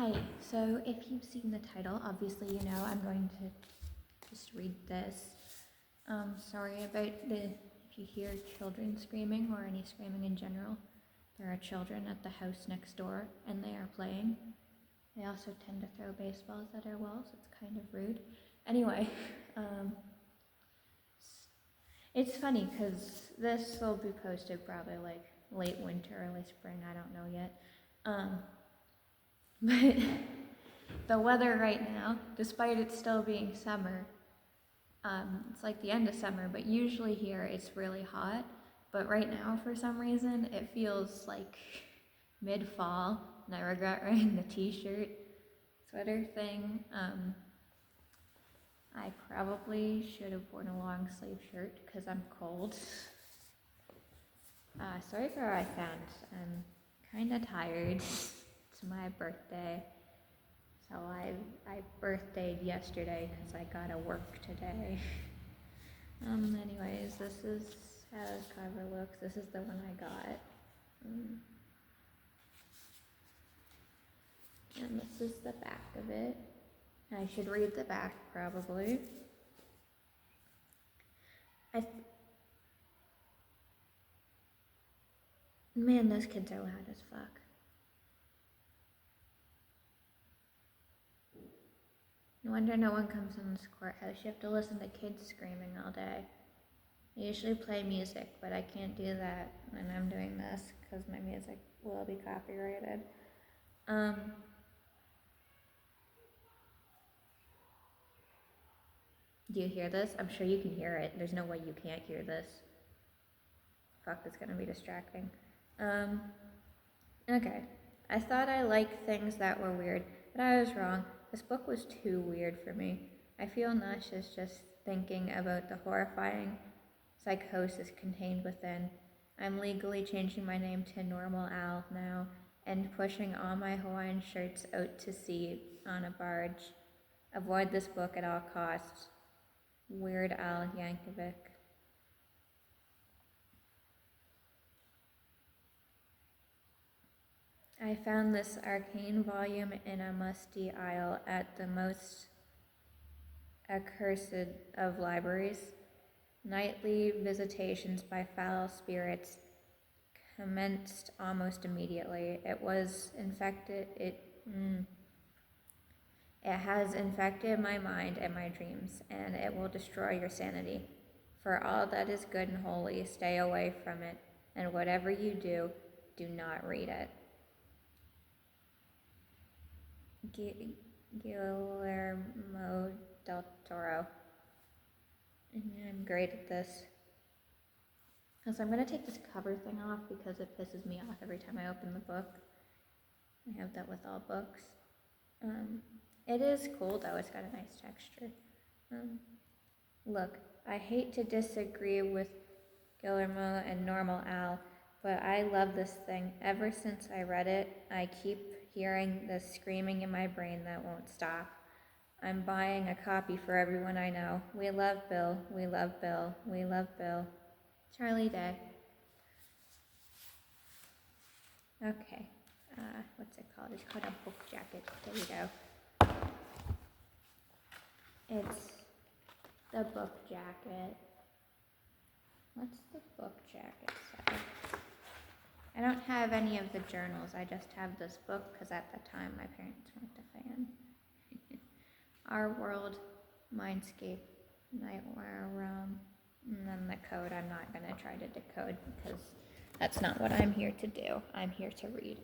Hi, so if you've seen the title, obviously you know I'm going to just read this. Sorry about if you hear children screaming or any screaming in general. There are children at the house next door and they are playing. They also tend to throw baseballs at our walls, it's kind of rude. Anyway, it's funny because this will be posted probably like late winter, early spring, I don't know yet. But the weather right now, despite it still being summer, it's like the end of summer, but usually here it's really hot. But right now, for some reason, it feels like mid-fall, and I regret wearing the t-shirt sweater thing. I probably should have worn a long sleeve shirt because I'm cold. Sorry for what I found. I'm kind of tired. It's my birthday. So I birthdayed yesterday because I gotta work today. Anyways, this is how the cover looks. This is the one I got. And this is the back of it. I should read the back probably. Man, those kids are loud as fuck. No wonder no one comes in this courthouse. You have to listen to kids screaming all day. I usually play music, but I can't do that when I'm doing this because my music will be copyrighted. Do you hear this? I'm sure you can hear it. There's no way you can't hear this. Fuck, it's gonna be distracting. Okay. I thought I liked things that were weird, but I was wrong. This book was too weird for me. I feel nauseous just thinking about the horrifying psychosis contained within. I'm legally changing my name to Normal Al now and pushing all my Hawaiian shirts out to sea on a barge. Avoid this book at all costs. Weird Al Yankovic. I found this arcane volume in a musty aisle at the most accursed of libraries. Nightly visitations by foul spirits commenced almost immediately. It has infected my mind and my dreams, and it will destroy your sanity. For all that is good and holy, stay away from it, and whatever you do, do not read it. Guillermo del Toro. I'm great at this. So I'm going to take this cover thing off because it pisses me off every time I open the book. I have that with all books. It is cool though, it's got a nice texture. Look, I hate to disagree with Guillermo and Normal Al, but I love this thing. Ever since I read it, I keep hearing this screaming in my brain that won't stop. I'm buying a copy for everyone I know. We love Bill, we love Bill, we love Bill. Charlie Day. Okay, what's it called? It's called a book jacket. There you go. It's the book jacket. What's the book jacket say? I don't have any of the journals. I just have this book because at the time my parents weren't a fan. Our World, Mindscape, Nightmare Realm, and then the code I'm not going to try to decode because that's not what I'm here to do. I'm here to read.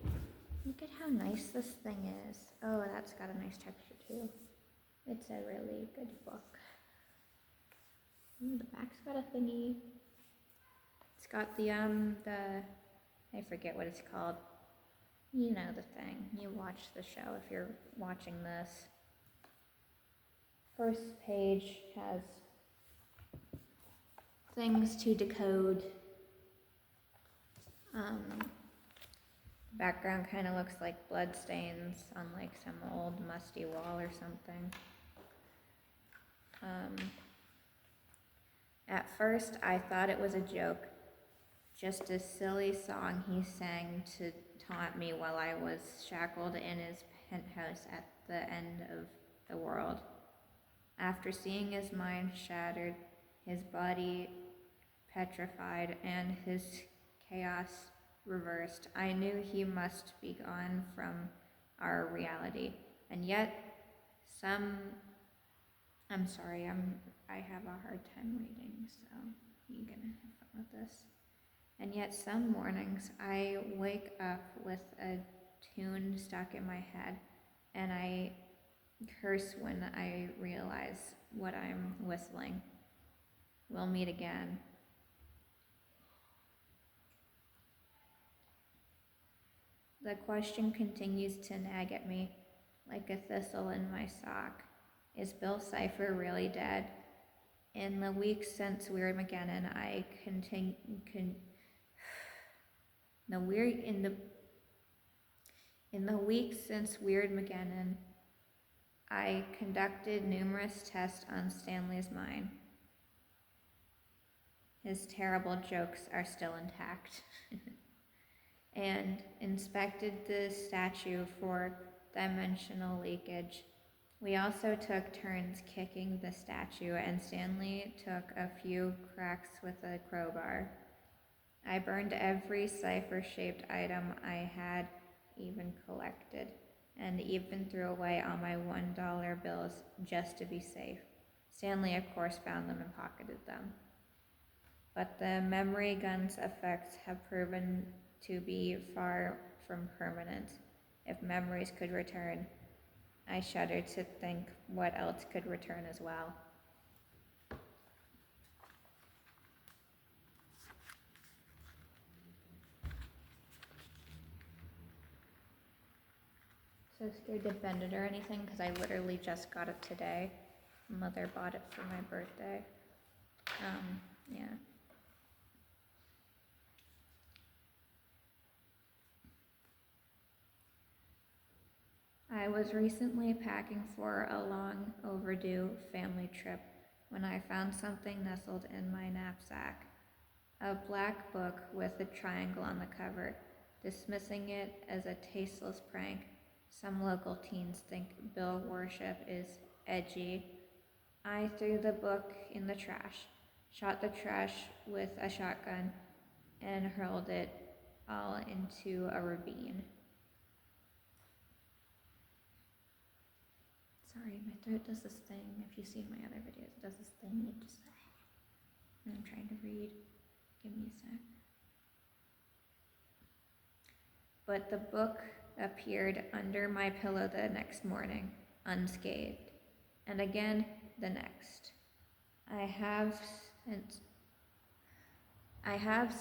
Look at how nice this thing is. Oh, that's got a nice texture too. It's a really good book. Ooh, the back's got a thingy. It's got the I forget what it's called. You know the thing. You watch the show if you're watching this. First page has things to decode. Background kind of looks like blood stains on like some old musty wall or something. At first I thought it was a joke, just a silly song he sang to taunt me while I was shackled in his penthouse at the end of the world. After seeing his mind shattered, his body petrified, and his chaos reversed, I knew he must be gone from our reality. And yet, I have a hard time reading, so you're gonna have fun with this. And yet some mornings I wake up with a tune stuck in my head, and I curse when I realize what I'm whistling. We'll meet again. The question continues to nag at me like a thistle in my sock. Is Bill Cipher really dead? In the weeks since Weird McGinnon, I conducted numerous tests on Stanley's mind. His terrible jokes are still intact. And inspected the statue for dimensional leakage. We also took turns kicking the statue, and Stanley took a few cracks with a crowbar. I burned every cipher-shaped item I had even collected, and even threw away all my $1 bills just to be safe. Stanley, of course, found them and pocketed them. But the memory gun's effects have proven to be far from permanent. If memories could return, I shudder to think what else could return as well. So scared to bend it or anything because I literally just got it today. Mother bought it for my birthday. Yeah. I was recently packing for a long overdue family trip when I found something nestled in my knapsack. A black book with a triangle on the cover. Dismissing it as a tasteless prank, some local teens think Bill worship is edgy. I threw the book in the trash, shot the trash with a shotgun, and hurled it all into a ravine. Sorry, my throat does this thing. If you've seen my other videos, it does this thing. It just, and I'm trying to read. Give me a sec. But the book appeared under my pillow the next morning, unscathed, and again the next. I have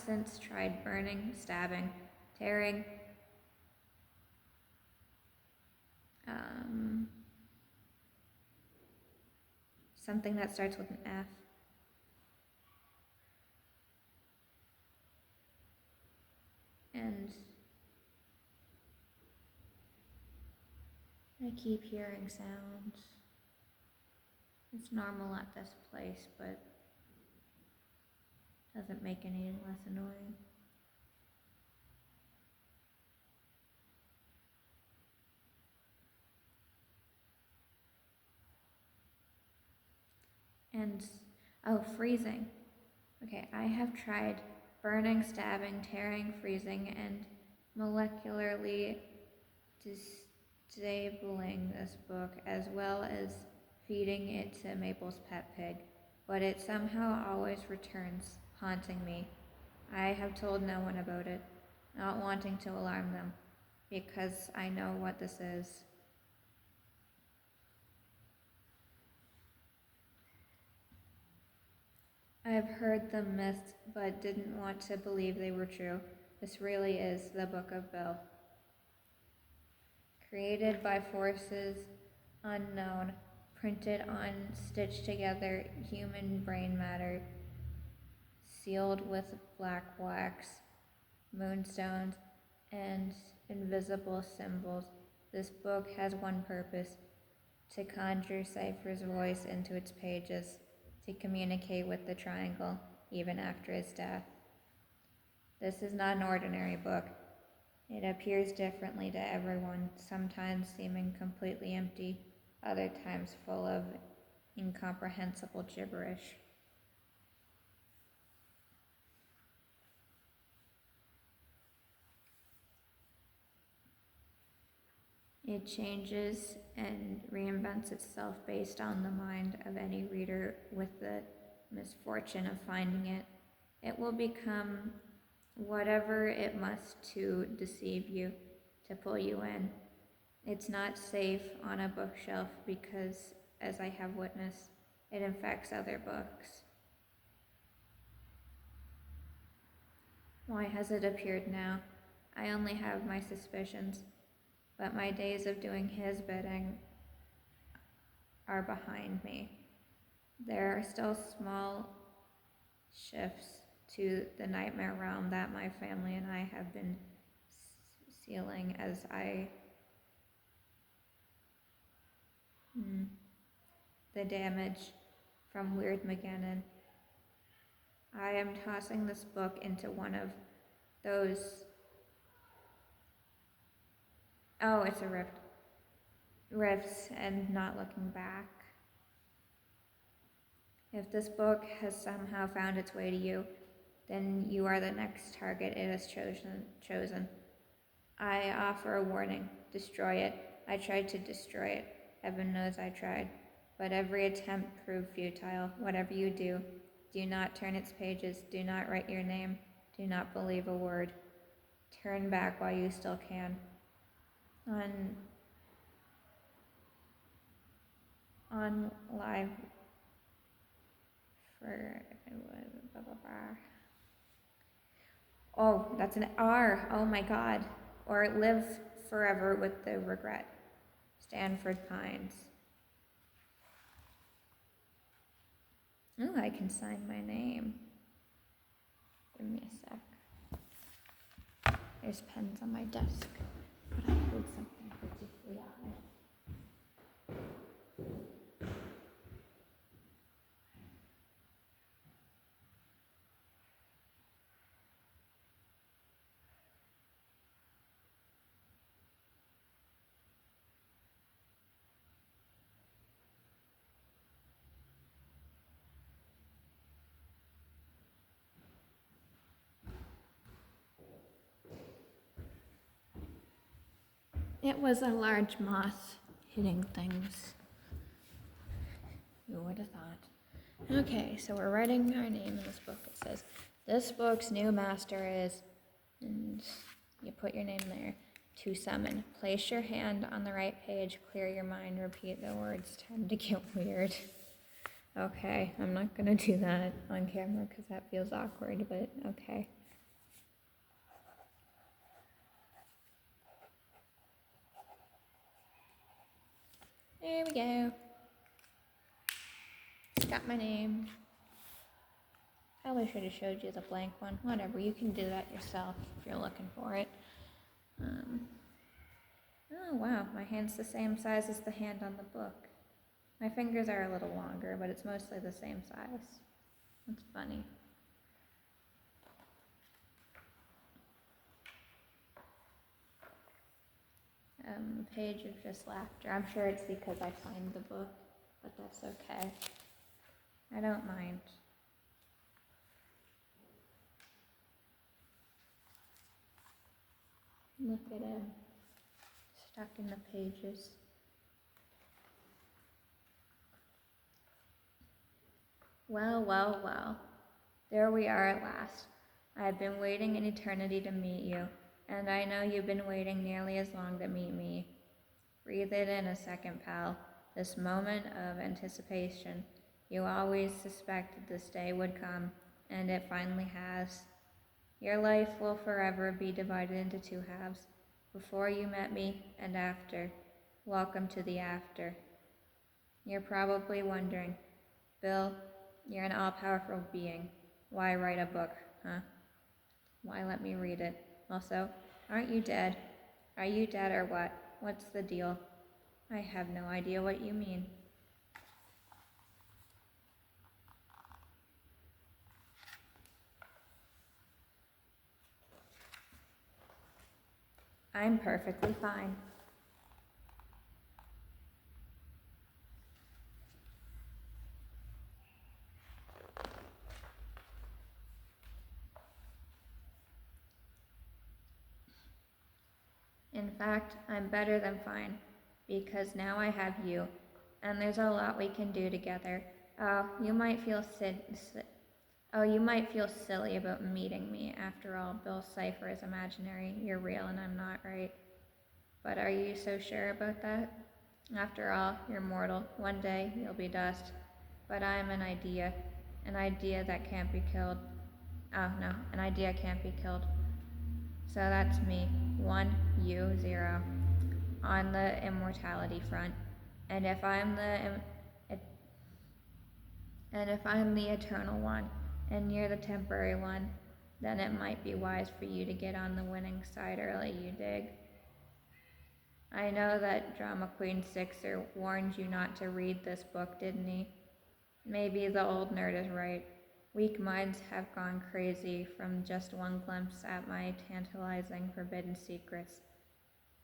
since tried burning, stabbing, tearing, something that starts with an F. And I keep hearing sounds. It's normal at this place, but doesn't make any less annoying. And, freezing. Okay, I have tried burning, stabbing, tearing, freezing, and molecularly disabling this book, as well as feeding it to Maple's pet pig, but it somehow always returns, haunting me. I have told no one about it, not wanting to alarm them, because I know what this is. I've heard them myths, but didn't want to believe they were true. This really is the Book of Bill. Created by forces unknown, printed on stitched together human brain matter, sealed with black wax, moonstones, and invisible symbols. This book has one purpose: to conjure Cypher's voice into its pages, to communicate with the triangle even after his death. This is not an ordinary book. It appears differently to everyone, sometimes seeming completely empty, other times full of incomprehensible gibberish. It changes and reinvents itself based on the mind of any reader with the misfortune of finding it. It will become whatever it must to deceive you, to pull you in. It's not safe on a bookshelf because, as I have witnessed, it infects other books. Why has it appeared now? I only have my suspicions, but my days of doing his bidding are behind me. There are still small shifts to the nightmare realm that my family and I have been sealing as the damage from Weird McGinnon. I am tossing this book into one of those. Oh, it's a rift. Rifts and not looking back. If this book has somehow found its way to you, then you are the next target it has chosen. I offer a warning. Destroy it. I tried to destroy it. Heaven knows I tried. But every attempt proved futile. Whatever you do, do not turn its pages. Do not write your name. Do not believe a word. Turn back while you still can. On live for blah, blah, blah. Oh, that's an R. Oh my God. Or live forever with the regret. Stanford Pines. Oh, I can sign my name. Give me a sec. There's pens on my desk, but I pulled something particularly odd. It was a large moth hitting things. Who would have thought? Okay, so we're writing our name in this book. It says, this book's new master is, and you put your name there, to summon. Place your hand on the right page, clear your mind, repeat the words, time to get weird. Okay, I'm not gonna do that on camera because that feels awkward, but okay. There we go. It's got my name. Probably should have showed you the blank one. Whatever, you can do that yourself if you're looking for it. Oh wow, my hand's the same size as the hand on the book. My fingers are a little longer, but it's mostly the same size. That's funny. Page of just laughter. I'm sure it's because I signed the book, but that's okay. I don't mind. Look at him, stuck in the pages. Well, well, well. There we are at last. I have been waiting an eternity to meet you, and I know you've been waiting nearly as long to meet me. Breathe it in a second, pal. This moment of anticipation. You always suspected this day would come, and it finally has. Your life will forever be divided into two halves. Before you met me and after. Welcome to the after. You're probably wondering, Bill, you're an all-powerful being. Why write a book, huh? Why let me read it? Also, aren't you dead? Are you dead or what? What's the deal? I have no idea what you mean. I'm perfectly fine. In fact, I'm better than fine, because now I have you, and there's a lot we can do together. Oh, you might feel you might feel silly about meeting me. After all, Bill's cipher is imaginary. You're real and I'm not, right? But are you so sure about that? After all, you're mortal. One day you'll be dust. But I am an idea that can't be killed. Oh no, an idea can't be killed. So that's me. 1, you, 0. On the immortality front. And if I'm the eternal one, and you're the temporary one, then it might be wise for you to get on the winning side early, you dig? I know that Drama Queen Sixer warned you not to read this book, didn't he? Maybe the old nerd is right. Weak minds have gone crazy from just one glimpse at my tantalizing forbidden secrets.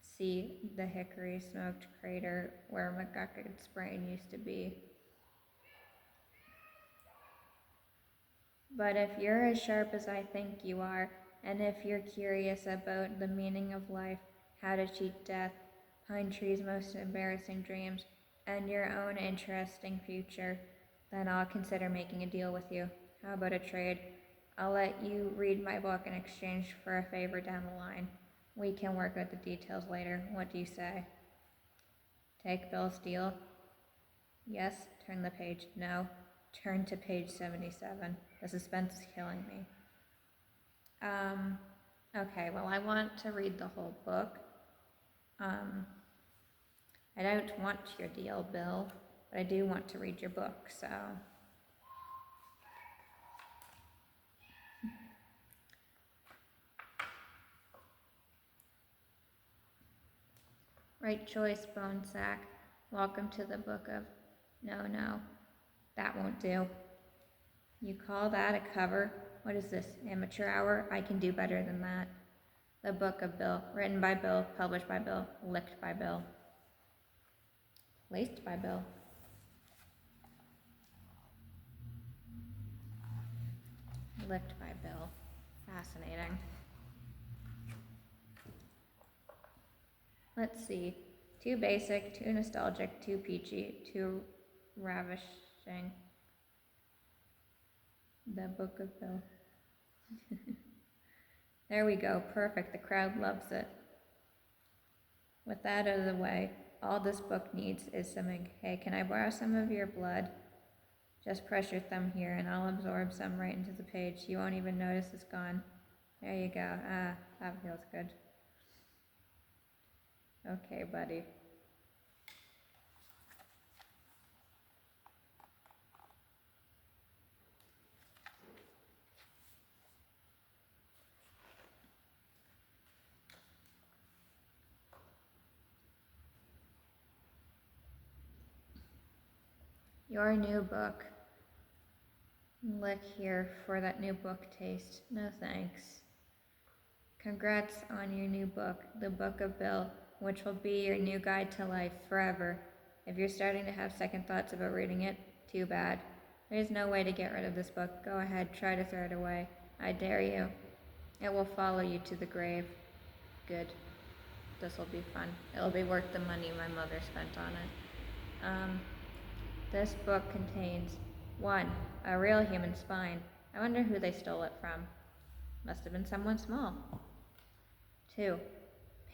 See the hickory smoked crater where McGuckin's brain used to be. But if you're as sharp as I think you are, and if you're curious about the meaning of life, how to cheat death, Pine Tree's most embarrassing dreams, and your own interesting future, then I'll consider making a deal with you. How about a trade? I'll let you read my book in exchange for a favor down the line. We can work out the details later. What do you say? Take Bill's deal? Yes, turn the page. No, turn to page 77. The suspense is killing me. Okay, well, I want to read the whole book. I don't want your deal, Bill, but I do want to read your book, so. Right choice, Bone Sack. Welcome to the book of. No, that won't do. You call that a cover? What is this, amateur hour? I can do better than that. The Book of Bill, written by Bill, published by Bill, licked by Bill, laced by Bill. Licked by Bill. Fascinating. Let's see. Too basic, too nostalgic, too peachy, too ravishing. The Book of Bill. There we go. Perfect. The crowd loves it. With that out of the way, all this book needs is some ink. Hey, can I borrow some of your blood? Just press your thumb here and I'll absorb some right into the page. You won't even notice it's gone. There you go. Ah, that feels good. Okay, buddy. Your new book. Lick here for that new book taste. No thanks. Congrats on your new book, The Book of Bill, which will be your new guide to life forever. If you're starting to have second thoughts about reading it, too bad. There's no way to get rid of this book. Go ahead, try to throw it away. I dare you. It will follow you to the grave. Good. This will be fun. It'll be worth the money my mother spent on it. This book contains 1. A real human spine. I wonder who they stole it from. Must have been someone small. 2.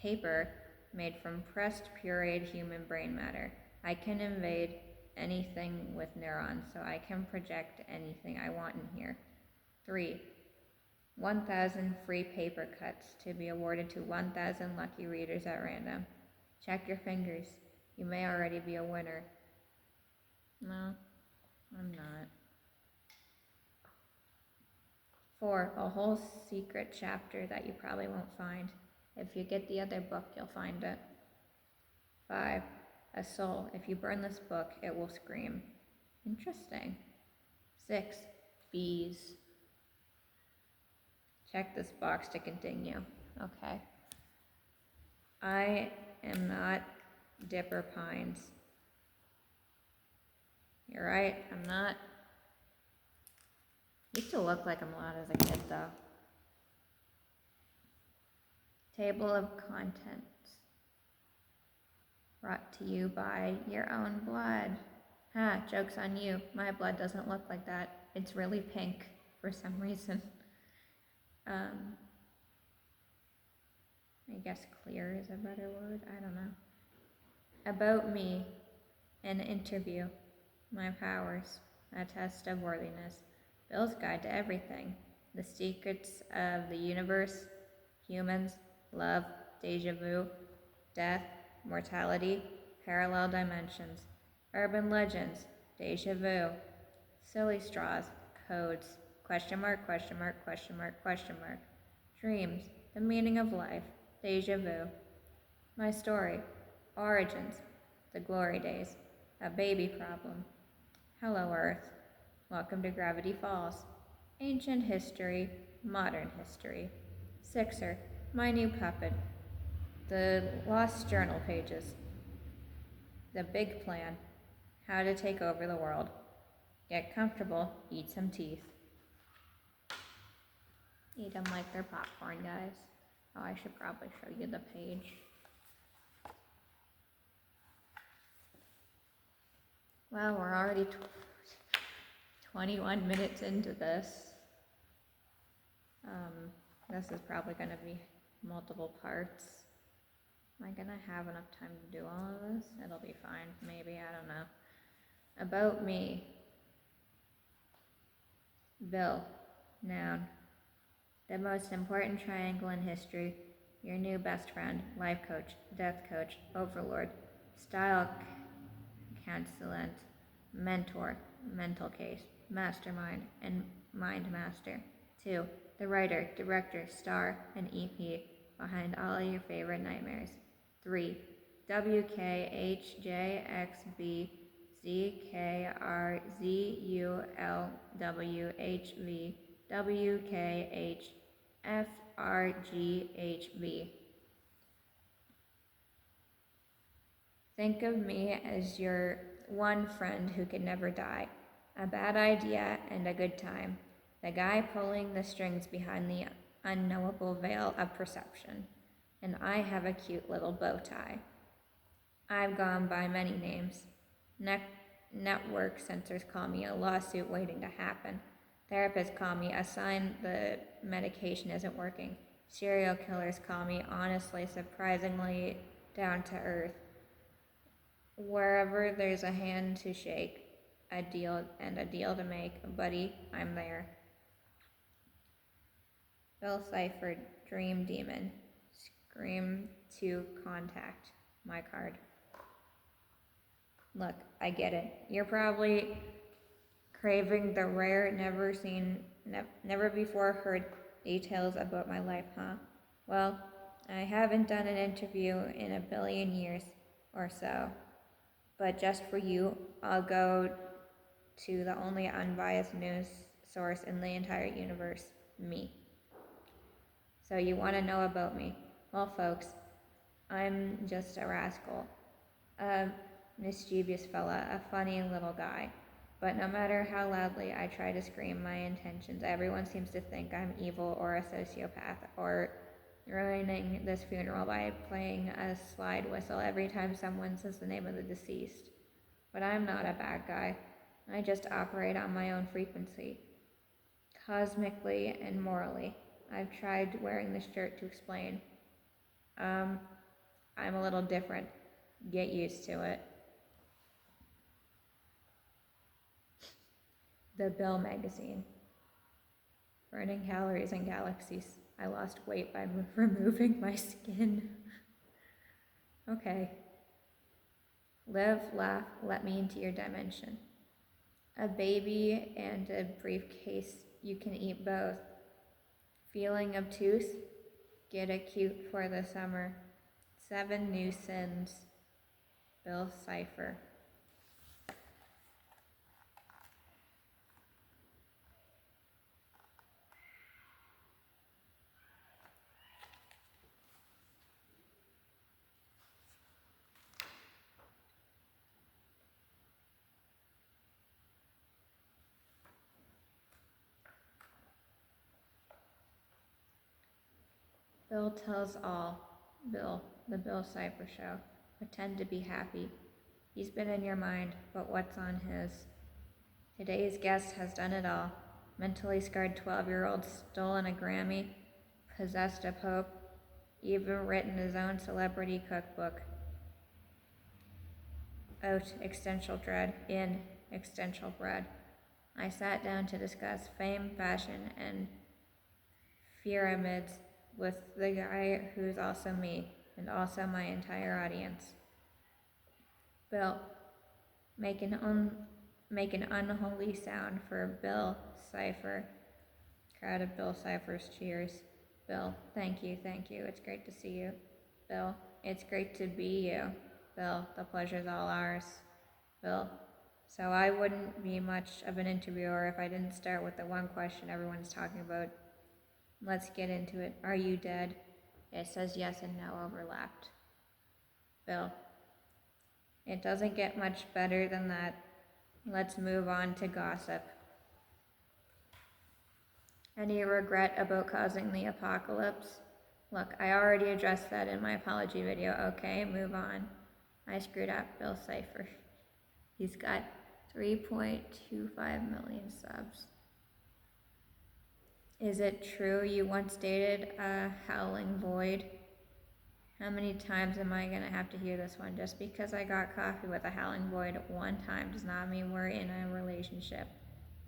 Paper made from pressed pureed human brain matter. I can invade anything with neurons, so I can project anything I want in here. 3. 1,000 free paper cuts to be awarded to 1,000 lucky readers at random. Check your fingers. You may already be a winner. No, I'm not. 4. A whole secret chapter that you probably won't find. If you get the other book, you'll find it. 5. A soul. If you burn this book, it will scream. Interesting. 6. Bees. Check this box to continue. Okay. I am not Dipper Pines. You're right, I'm not. Used to look like I'm a lot as a kid, though. Table of contents. Brought to you by your own blood. Ha, joke's on you. My blood doesn't look like that. It's really pink for some reason. I guess clear is a better word. I don't know. About me. An interview. My powers. A test of worthiness. Bill's guide to everything. The secrets of the universe. Humans. Love. Deja vu. Death. Mortality. Parallel dimensions. Urban legends. Deja vu. Silly straws. Codes. Question mark, question mark, question mark, question mark. Dreams. The meaning of life. Deja vu. My story. Origins. The glory days. A baby problem. Hello, Earth. Welcome to Gravity Falls. Ancient history. Modern history. Sixer. My new puppet. The lost journal pages. The big plan. How to take over the world. Get comfortable. Eat some teeth. Eat them like they're popcorn, guys. Oh, I should probably show you the page. Well, we're already 21 minutes into this. This is probably going to be multiple parts. Am I going to have enough time to do all of this? It'll be fine. Maybe, I don't know. About me. Bill. Noun. The most important triangle in history. Your new best friend. Life coach. Death coach. Overlord. Style counselant. Mentor. Mental case. Mastermind. And mind master. 2. The writer, director, star, and EP behind all of your favorite nightmares. 3. WKHJXBZKRZULWHV WKHFRGHV. Think of me as your one friend who can never die. A bad idea and a good time. The guy pulling the strings behind the unknowable veil of perception. And I have a cute little bow tie. I've gone by many names. Network censors call me a lawsuit waiting to happen. Therapists call me a sign the medication isn't working. Serial killers call me honestly, surprisingly down to earth. Wherever there's a hand to shake, a deal to make, buddy, I'm there. Bill Cipher, Dream Demon. Scream to contact. My card. Look, I get it. You're probably craving the rare, never before heard details about my life, huh? Well, I haven't done an interview in a billion years or so. But just for you, I'll go to the only unbiased news source in the entire universe, me. So you want to know about me? Well, folks, I'm just a rascal. A mischievous fella, a funny little guy. But no matter how loudly I try to scream my intentions, everyone seems to think I'm evil or a sociopath or ruining this funeral by playing a slide whistle every time someone says the name of the deceased. But I'm not a bad guy. I just operate on my own frequency. Cosmically and morally. I've tried wearing this shirt to explain. I'm a little different. Get used to it. The Bill magazine. Burning calories and galaxies. I lost weight by removing my skin. Okay. Live, laugh, let me into your dimension. A baby and a briefcase, you can eat both. Feeling obtuse? Get acute for the summer. 7 new sins. Bill Cipher. Bill tells all. Bill, the Bill Cipher Show. Pretend to be happy. He's been in your mind, but what's on his? Today's guest has done it all. Mentally scarred 12-year-old, stolen a Grammy, possessed a pope, even written his own celebrity cookbook. Out existential dread, in existential bread. I sat down to discuss fame, fashion, and pyramids with the guy who's also me, and also my entire audience. Bill, make an unholy sound for Bill Cipher. Crowd of Bill Ciphers cheers. Bill, thank you. It's great to see you. Bill, it's great to be you. Bill, the pleasure's all ours. Bill, so I wouldn't be much of an interviewer if I didn't start with the one question everyone's talking about. Let's get into it. Are you dead? It says yes and no overlapped. Bill, it doesn't get much better than that. Let's move on to gossip. Any regret about causing the apocalypse? Look, I already addressed that in my apology video. Okay, move on. I screwed up. Bill Cipher. He's got 3.25 million subs. Is it true you once dated a howling void? How many times am I going to have to hear this one? Just because I got coffee with a howling void one time does not mean we're in a relationship.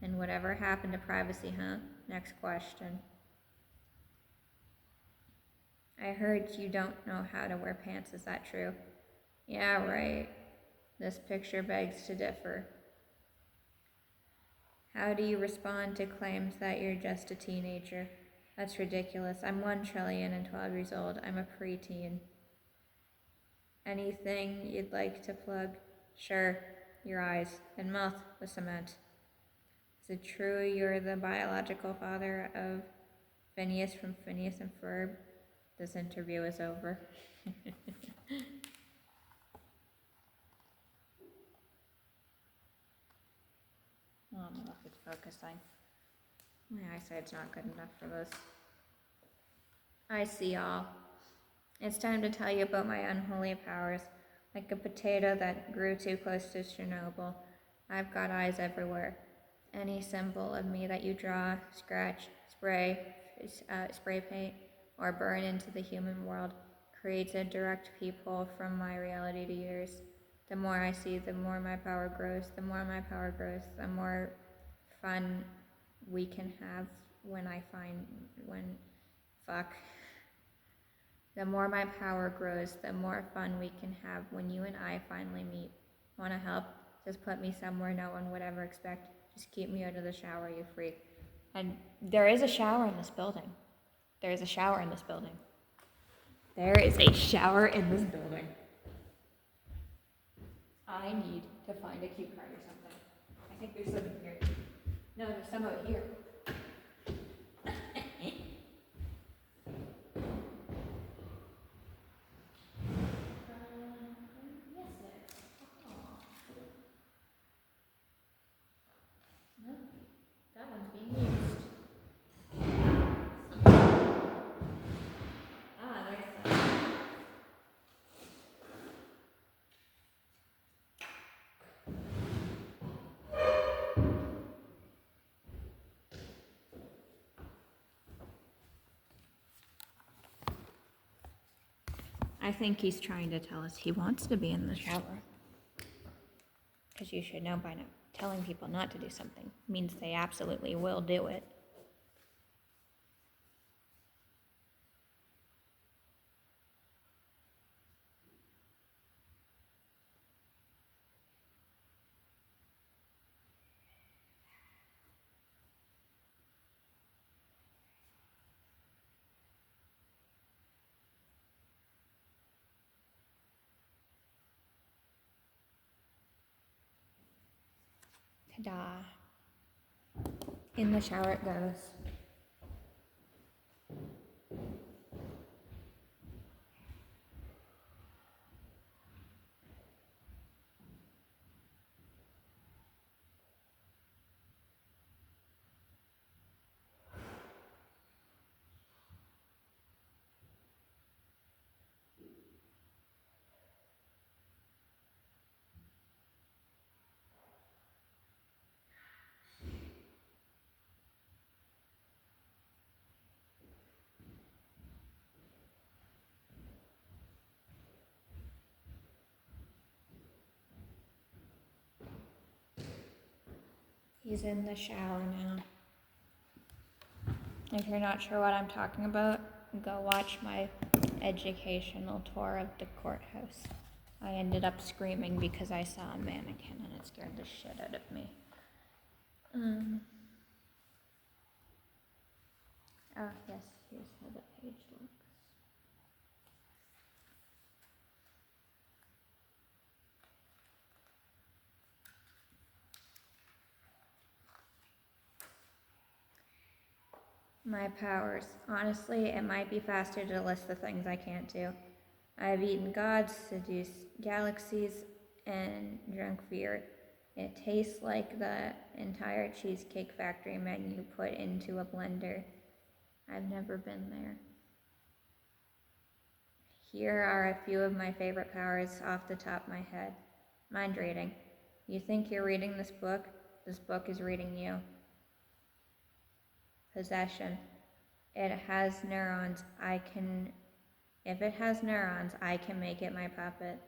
And whatever happened to privacy, huh? Next question. I heard you don't know how to wear pants. Is that true? Yeah, right. This picture begs to differ. How do you respond to claims that you're just a teenager? That's ridiculous. I'm 1,012 years old. I'm a preteen. Anything you'd like to plug? Sure. Your eyes and mouth with cement. Is it true you're the biological father of Phineas from Phineas and Ferb? This interview is over. I don't know if it's focusing. My eyesight's not good enough for this. I see all. It's time to tell you about my unholy powers. Like a potato that grew too close to Chernobyl, I've got eyes everywhere. Any symbol of me that you draw, scratch, spray paint, or burn into the human world creates a direct peephole from my reality to yours. The more I see, the more my power grows. The more my power grows, the more fun we can have The more my power grows, the more fun we can have when you and I finally meet. Want to help? Just put me somewhere no one would ever expect. Just keep me out of the shower, you freak. And there is a shower in this building. There is a shower in this building. There is a shower in this building. I need to find a cue card or something. I think there's some in here. No, there's some out here. That one's being used. There's some. I think he's trying to tell us he wants to be in the shower. Because you should know by now, telling people not to do something means they absolutely will do it. Ta-da. In the shower it goes. He's in the shower now. If you're not sure what I'm talking about, go watch my educational tour of the courthouse. I ended up screaming because I saw a mannequin and it scared the shit out of me. Oh yes, here's how the page looks. My powers. Honestly, it might be faster to list the things I can't do. I've eaten gods, seduced galaxies, and drunk fear. It tastes like the entire Cheesecake Factory menu put into a blender. I've never been there. Here are a few of my favorite powers off the top of my head. Mind reading. You think you're reading this book is reading you. Possession. It has neurons. If it has neurons, I can make it my puppet.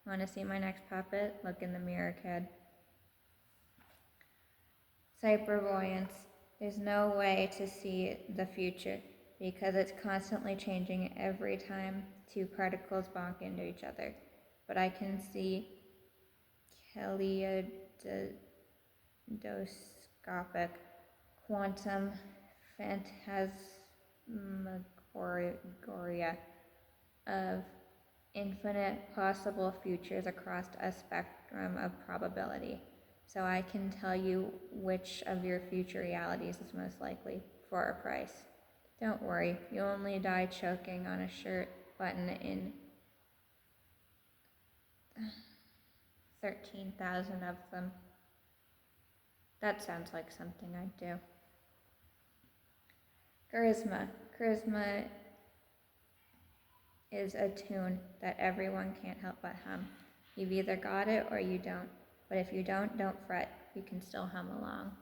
Want to see my next puppet? Look in the mirror, kid. Hypervoyance. There's no way to see the future because it's constantly changing every time two particles bonk into each other. But I can see kaleidoscopic quantum phantasmagoria of infinite possible futures across a spectrum of probability. So I can tell you which of your future realities is most likely for a price. Don't worry, you'll only die choking on a shirt button in 13,000 of them. That sounds like something I'd do. Charisma. Charisma is a tune that everyone can't help but hum. You've either got it or you don't. But if you don't fret. You can still hum along.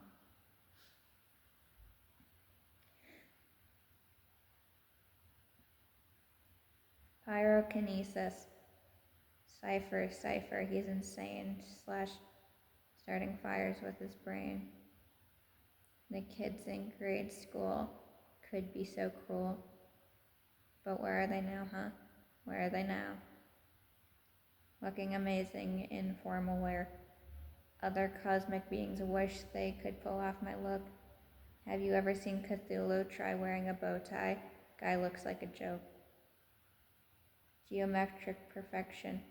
Pyrokinesis. Cypher, he's insane. / starting fires with his brain. The kids in grade school could be so cruel. But where are they now, huh? Where are they now? Looking amazing in formal wear. Other cosmic beings wish they could pull off my look. Have you ever seen Cthulhu try wearing a bow tie? Guy looks like a joke. Geometric perfection.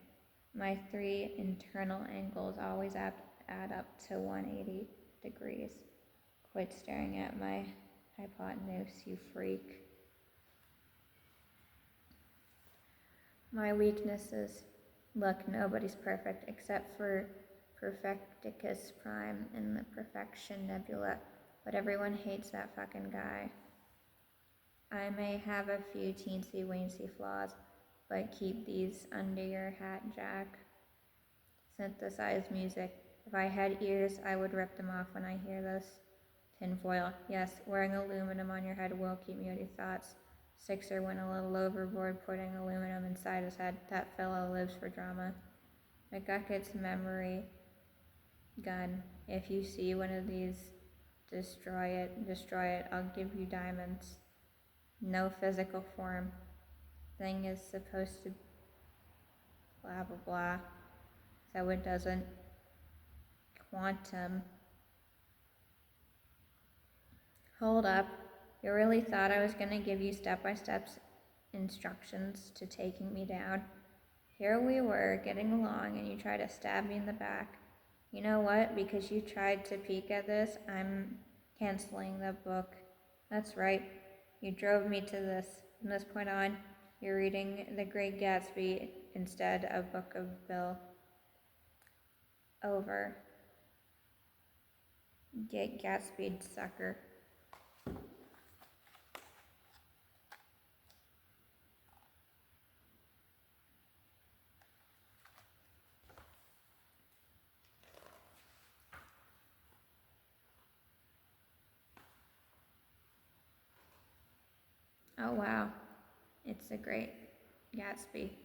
My 3 internal angles always add up to 180 degrees. Quit staring at my hypotenuse, you freak. My weaknesses. Look, nobody's perfect except for Perfecticus Prime in the Perfection Nebula, but everyone hates that fucking guy. I may have a few teensy-weensy flaws, but keep these under your hat, Jack. Synthesized music. If I had ears, I would rip them off when I hear this. Tinfoil. Yes, wearing aluminum on your head will keep me out of your thoughts. Sixer went a little overboard putting aluminum inside his head. That fellow lives for drama. McGucket's memory gun. If you see one of these, destroy it. I'll give you diamonds. No physical form. Thing is supposed to blah blah blah. So it doesn't. Quantum. Hold up. You really thought I was going to give you step-by-step instructions to taking me down? Here we were, getting along, and you tried to stab me in the back. You know what? Because you tried to peek at this, I'm canceling the book. That's right. You drove me to this. From this point on, you're reading The Great Gatsby instead of Book of Bill. Over. Get Gatsby, sucker. Oh wow, it's a great Gatsby.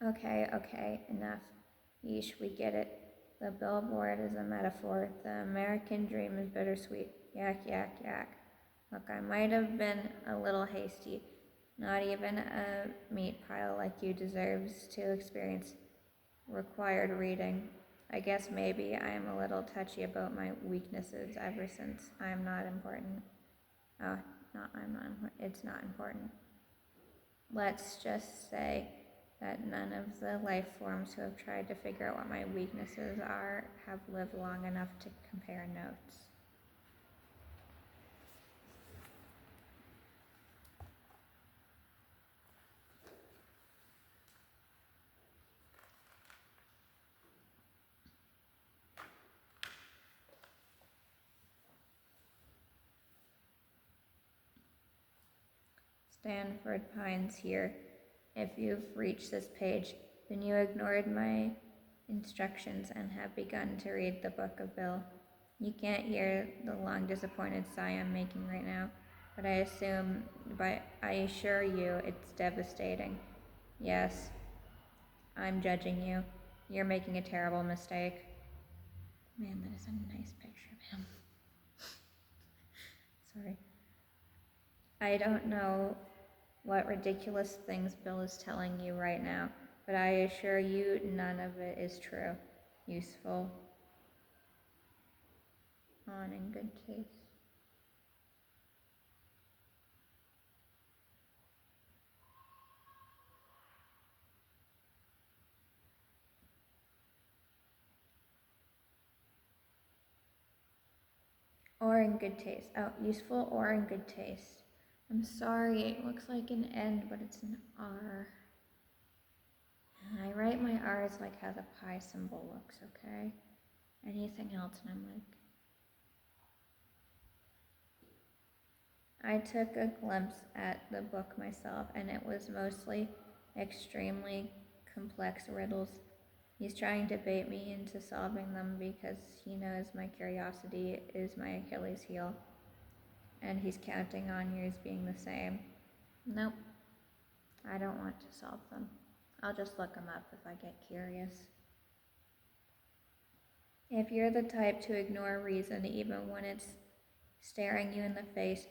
Okay, enough. Yeesh, we get it. The billboard is a metaphor. The American dream is bittersweet. Yak, yak, yak. Look, I might have been a little hasty. Not even a meat pile like you deserves to experience required reading. I guess maybe I am a little touchy about my weaknesses ever since I'm not important. Oh, I'm not important. It's not important. Let's just say that none of the life forms who have tried to figure out what my weaknesses are have lived long enough to compare notes. Stanford Pines here. If you've reached this page, then you ignored my instructions and have begun to read the Book of Bill. You can't hear the long disappointed sigh I'm making right now, but I assure you it's devastating. Yes, I'm judging you. You're making a terrible mistake. Man, that is a nice picture of him. Sorry. I don't know what ridiculous things Bill is telling you right now, but I assure you none of it is true, useful, on in good taste. Or in good taste. Oh, useful or in good taste. I'm sorry, it looks like an N, but it's an R. And I write my R's like how the pi symbol looks, okay? Anything else, and I'm like, I took a glimpse at the book myself, and it was mostly extremely complex riddles. He's trying to bait me into solving them because he knows my curiosity is my Achilles heel, and he's counting on yours being the same. Nope, I don't want to solve them. I'll just look them up if I get curious. If you're the type to ignore reason even when it's staring you in the face,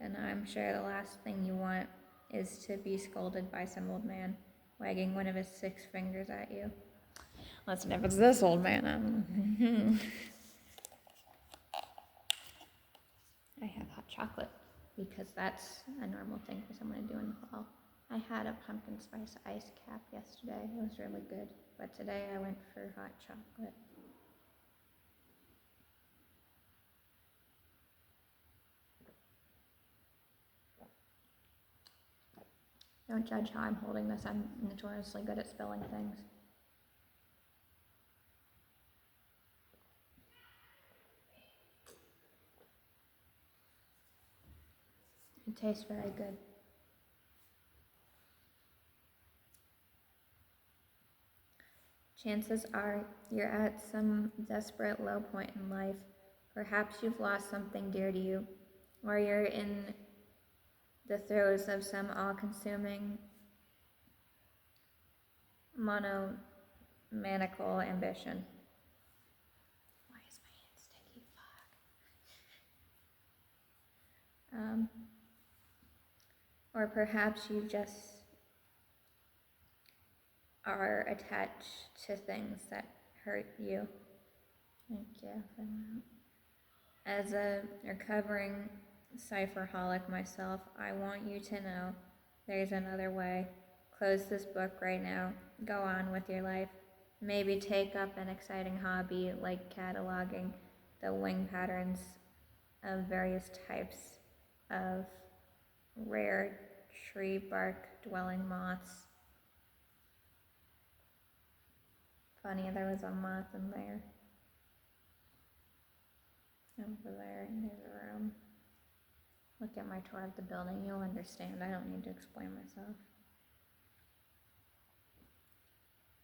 then I'm sure the last thing you want is to be scolded by some old man wagging one of his 6 fingers at you. Listen, if it's this old man, I have hot chocolate because that's a normal thing for someone to do in the fall. I had a pumpkin spice ice cap yesterday. It was really good. But today I went for hot chocolate. Don't judge how I'm holding this. I'm notoriously good at spilling things. It tastes very good. Chances are you're at some desperate low point in life. Perhaps you've lost something dear to you, or you're in the throes of some all-consuming monomaniacal ambition. Why is my hand sticky? Fuck. Or perhaps you just are attached to things that hurt you. Thank you for that. As a recovering cipherholic myself, I want you to know there's another way. Close this book right now. Go on with your life. Maybe take up an exciting hobby like cataloging the wing patterns of various types of rare tree bark dwelling moths. Funny, there was a moth in there. Over there, there's a room. Look at my tour of the building, you'll understand. I don't need to explain myself.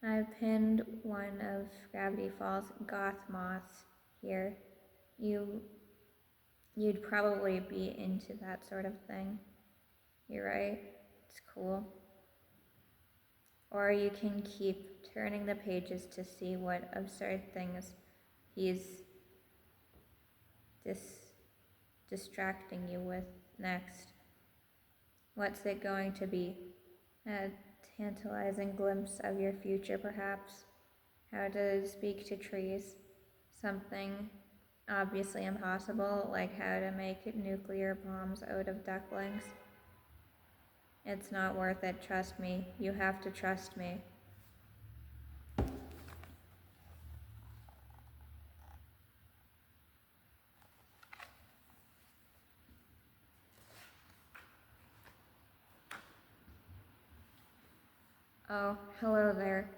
I've pinned one of Gravity Falls' goth moths here. You'd probably be into that sort of thing. You're right, it's cool. Or you can keep turning the pages to see what absurd things he's distracting you with next. What's it going to be? A tantalizing glimpse of your future, perhaps? How to speak to trees? Something obviously impossible, like how to make nuclear bombs out of ducklings? It's not worth it, trust me. You have to trust me. Oh, hello there.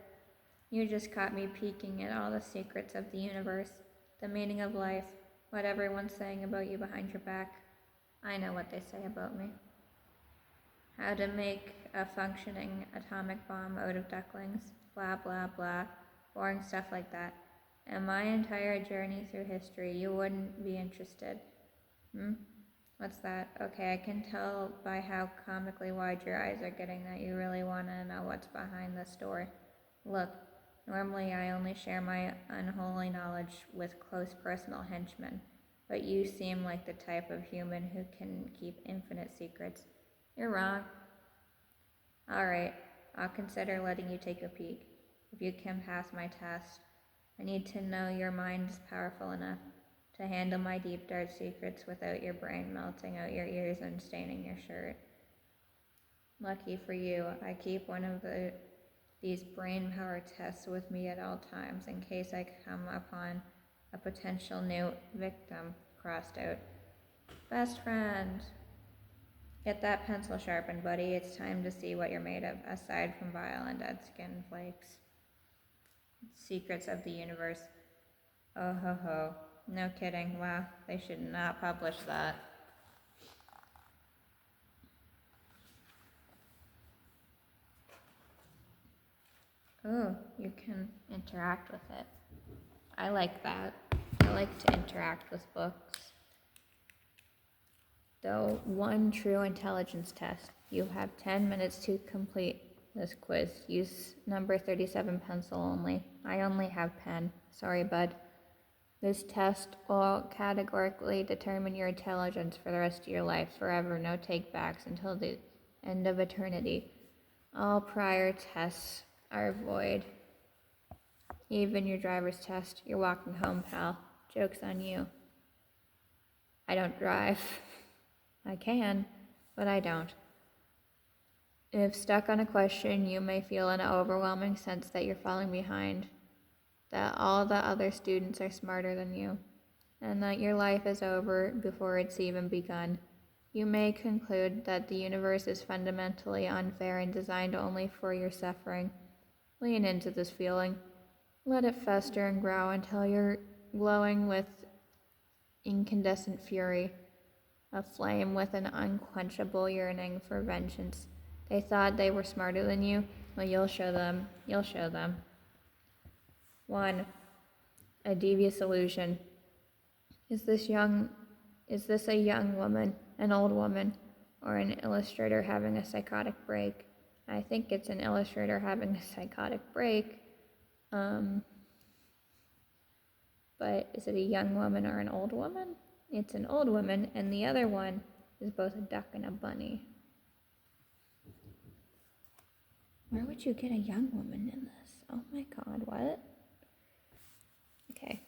You just caught me peeking at all the secrets of the universe, the meaning of life, what everyone's saying about you behind your back. I know what they say about me. How to make a functioning atomic bomb out of ducklings, blah blah blah, boring stuff like that. And my entire journey through history, you wouldn't be interested. What's that? Okay, I can tell by how comically wide your eyes are getting that you really want to know what's behind the story. Look, normally I only share my unholy knowledge with close personal henchmen, but you seem like the type of human who can keep infinite secrets. You're wrong. Alright, I'll consider letting you take a peek, if you can pass my test. I need to know your mind is powerful enough to handle my deep dark secrets without your brain melting out your ears and staining your shirt. Lucky for you, I keep one of these brain power tests with me at all times in case I come upon a potential new victim. Crossed out. Best friend. Get that pencil sharpened, buddy. It's time to see what you're made of, aside from bile and dead skin flakes. Secrets of the universe. Oh ho ho. No kidding. Wow, they should not publish that. Oh, you can interact with it. I like that. I like to interact with books. Though one true intelligence test. You have 10 minutes to complete this quiz. Use number 37 pencil only. I only have pen. Sorry, bud. This test will categorically determine your intelligence for the rest of your life, forever, no take-backs until the end of eternity. All prior tests are void. Even your driver's test. You're walking home, pal. Joke's on you. I don't drive. I can, but I don't. If stuck on a question, you may feel an overwhelming sense that you're falling behind, that all the other students are smarter than you, and that your life is over before it's even begun. You may conclude that the universe is fundamentally unfair and designed only for your suffering. Lean into this feeling. Let it fester and grow until you're glowing with incandescent fury, aflame with an unquenchable yearning for vengeance. They thought they were smarter than you? Well, you'll show them. You'll show them. 1. A devious illusion. Is this a young woman, an old woman, or an illustrator having a psychotic break? I think it's an illustrator having a psychotic break. But is it a young woman or an old woman? It's an old woman, and the other one is both a duck and a bunny. Where would you get a young woman in this? Oh my god, what? Okay.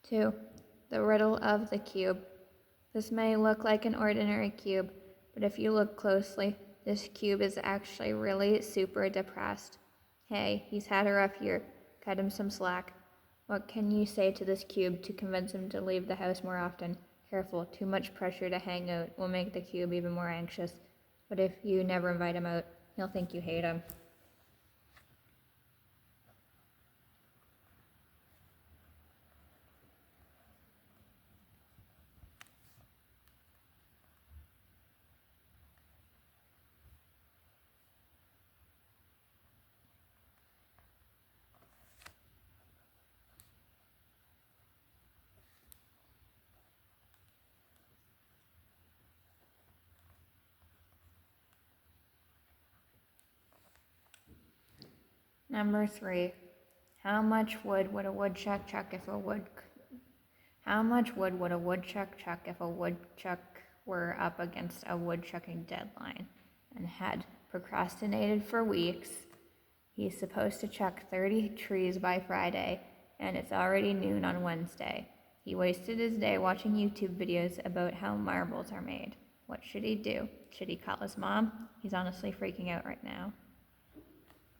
Two, the riddle of the cube. This may look like an ordinary cube, but if you look closely, this cube is actually really super depressed. Hey, he's had a rough year. Cut him some slack. What can you say to this cube to convince him to leave the house more often? Careful, too much pressure to hang out will make the cube even more anxious. But if you never invite him out, he'll think you hate him. Number 3. How much wood would a woodchuck chuck if a woodchuck were up against a woodchucking deadline and had procrastinated for weeks? He's supposed to chuck 30 trees by Friday, and it's already noon on Wednesday. He wasted his day watching YouTube videos about how marbles are made. What should he do? Should he call his mom? He's honestly freaking out right now.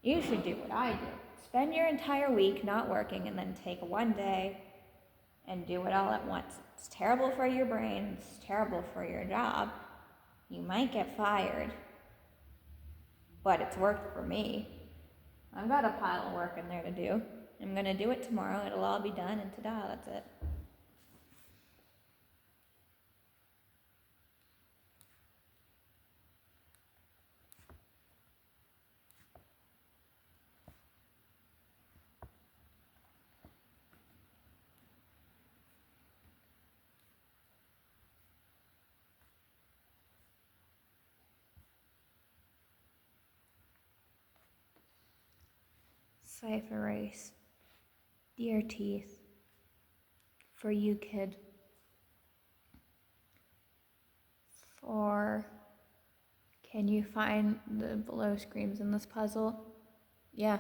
You should do what I do. Spend your entire week not working and then take one day and do it all at once. It's terrible for your brain. It's terrible for your job. You might get fired, but it's worked for me. I've got a pile of work in there to do. I'm going to do it tomorrow. It'll all be done, and ta-da, that's it. Cipher race. Dear teeth. For you, kid. 4. Can you find the below screams in this puzzle? Yeah.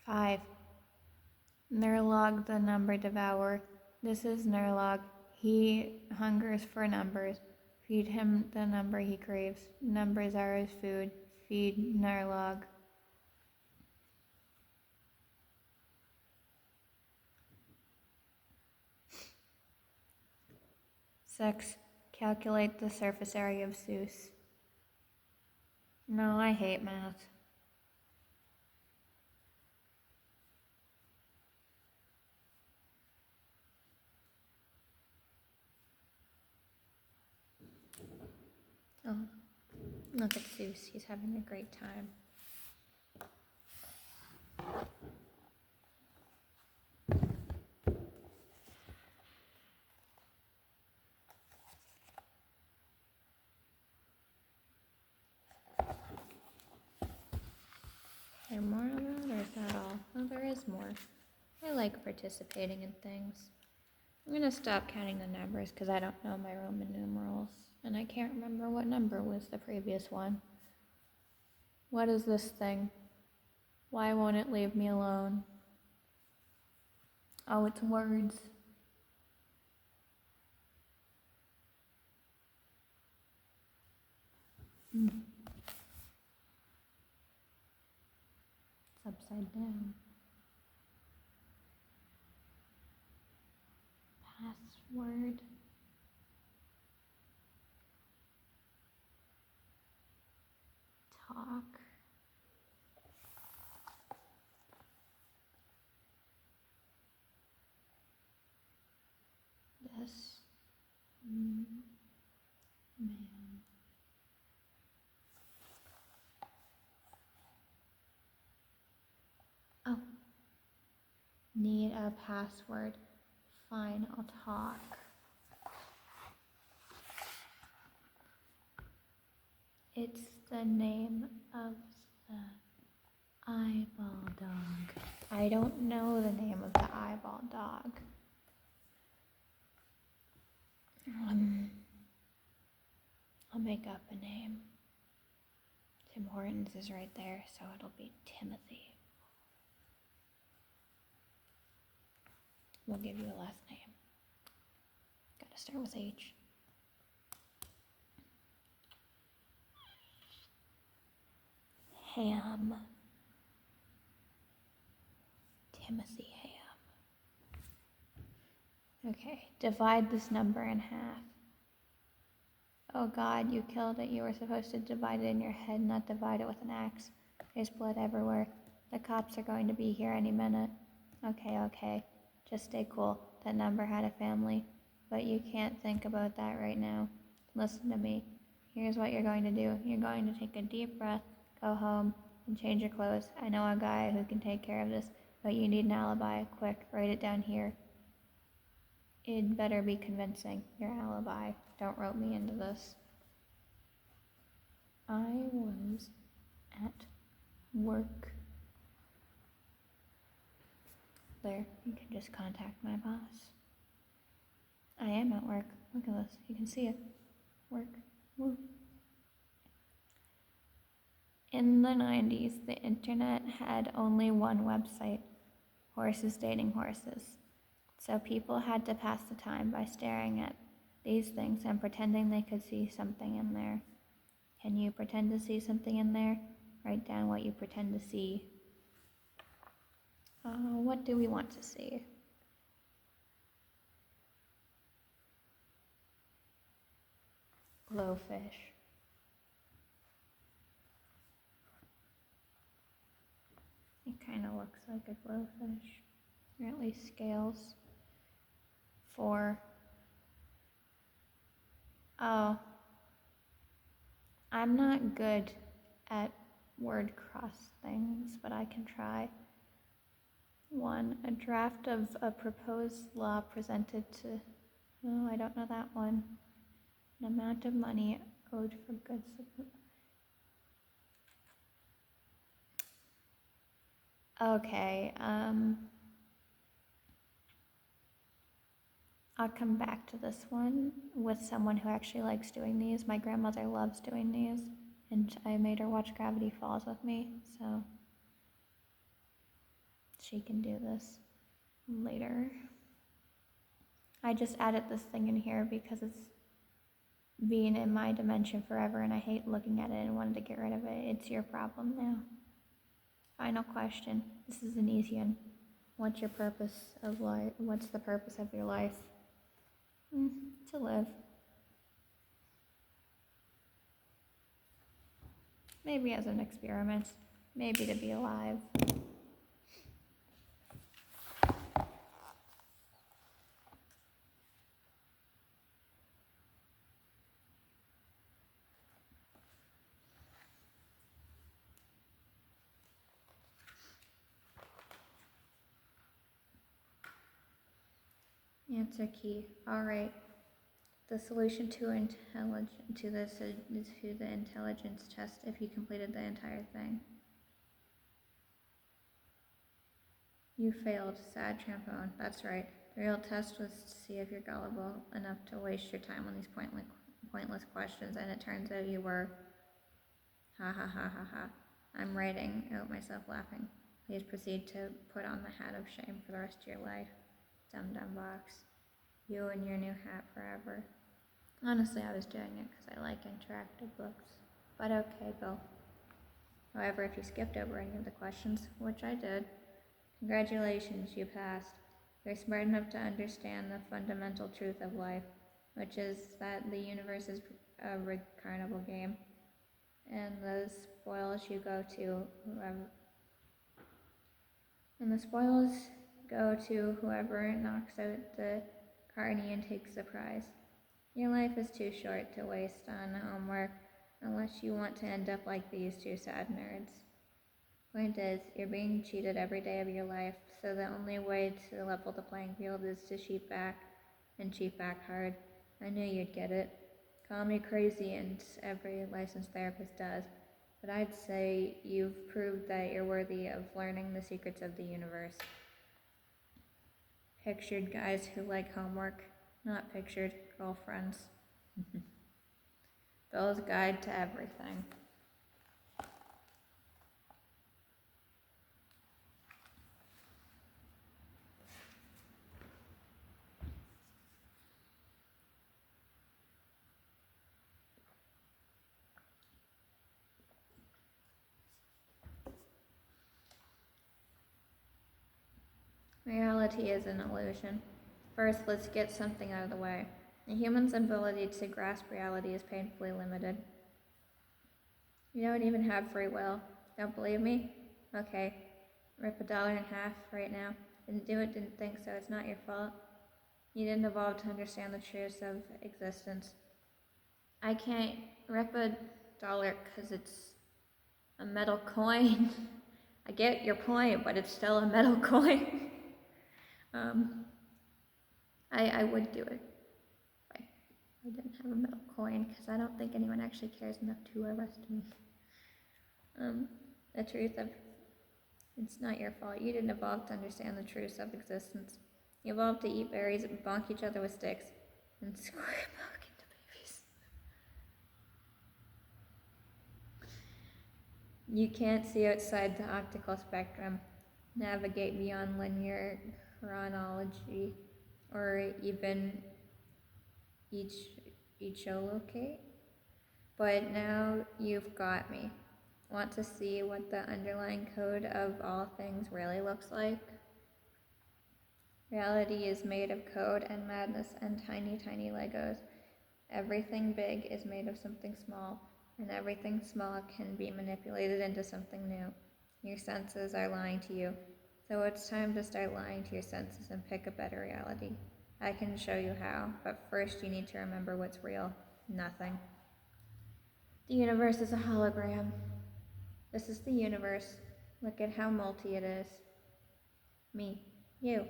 Five. Nurlog the number devourer. This is Nurlog. He hungers for numbers. Feed him the number he craves. Numbers are his food. Feed Nurlog. 6. Calculate the surface area of Seuss. No, I hate math. Oh, look at Seuss. He's having a great time. Is there more of that, or is that all? Oh, there is like participating in things. I'm gonna stop counting the numbers because I don't know my Roman numerals. And I can't remember what number was the previous one. What is this thing? Why won't it leave me alone? Oh, it's words. It's upside down. Password. Talk. This man. Oh. Need a password. Fine, I'll talk. It's the name of the eyeball dog. I don't know the name of the eyeball dog. I'll make up a name. Tim Hortons is right there, so it'll be Timothy. We'll give you a last name. Gotta start with H. Ham. Timothy Ham. Okay, divide this number in half. Oh God, you killed it. You were supposed to divide it in your head, not divide it with an axe. There's blood everywhere. The cops are going to be here any minute. Okay. Just stay cool. That number had a family. But you can't think about that right now. Listen to me. Here's what you're going to do. You're going to take a deep breath, go home, and change your clothes. I know a guy who can take care of this, but you need an alibi. Quick, write it down here. It'd better be convincing, your alibi. Don't rope me into this. I was at work. There, you can just contact my boss. I am at work. Look at this. You can see it. Work. Woo. In the 90s, the internet had only one website, Horses Dating Horses. So people had to pass the time by staring at these things and pretending they could see something in there. Can you pretend to see something in there? Write down what you pretend to see. What do we want to see? Glowfish. It kind of looks like a glowfish, or at least scales. 4. Oh, I'm not good at word cross things, but I can try. 1. A draft of a proposed law presented to, oh, I don't know that one. An amount of money owed for goods. Okay, I'll come back to this one with someone who actually likes doing these. My grandmother loves doing these, and I made her watch Gravity Falls with me, so she can do this later. I just added this thing in here because it's been in my dimension forever and I hate looking at it and wanted to get rid of it. It's your problem now. Final question. This is an easy one. What's your purpose of life? What's the purpose of your life? To live. Maybe as an experiment. Maybe to be alive. Answer key. All right. The solution to this is to the intelligence test if you completed the entire thing. You failed, sad trombone. That's right. The real test was to see if you're gullible enough to waste your time on these pointless questions, and it turns out you were. Ha ha ha ha ha. I'm writing out myself laughing. Please proceed to put on the hat of shame for the rest of your life. Dum dum box. You and your new hat forever. Honestly, I was doing it because I like interactive books. But okay, go. However, if you skipped over any of the questions, which I did, congratulations, you passed. You're smart enough to understand the fundamental truth of life, which is that the universe is a rigged carnival game, and the spoils go to whoever knocks out the carny and takes the prize. Your life is too short to waste on homework unless you want to end up like these two sad nerds. Point is, you're being cheated every day of your life, so the only way to level the playing field is to cheat back, and cheat back hard. I knew you'd get it. Call me crazy, and every licensed therapist does, but I'd say you've proved that you're worthy of learning the secrets of the universe. Pictured guys who like homework, not pictured girlfriends. Bill's Guide to Everything. Reality is an illusion. First, let's get something out of the way. A human's ability to grasp reality is painfully limited. You don't even have free will. Don't believe me? Okay. Rip $1 in half right now. Didn't do it, didn't think so. It's not your fault. You didn't evolve to understand the truths of existence. I can't rip $1 because it's a metal coin. I get your point, but it's still a metal coin. I would do it. I didn't have a metal coin because I don't think anyone actually cares enough to arrest me. The truth of it's not your fault. You didn't evolve to understand the truths of existence. You evolved to eat berries and bonk each other with sticks and squirt milk into babies. You can't see outside the optical spectrum, navigate beyond linear chronology, or even echolocate. But now you've got me. Want to see what the underlying code of all things really looks like? Reality is made of code and madness and tiny, tiny Legos. Everything big is made of something small, and everything small can be manipulated into something new. Your senses are lying to you, so it's time to start lying to your senses and pick a better reality. I can show you how, but first you need to remember what's real. Nothing. The universe is a hologram. This is the universe. Look at how multi it is. Me. You.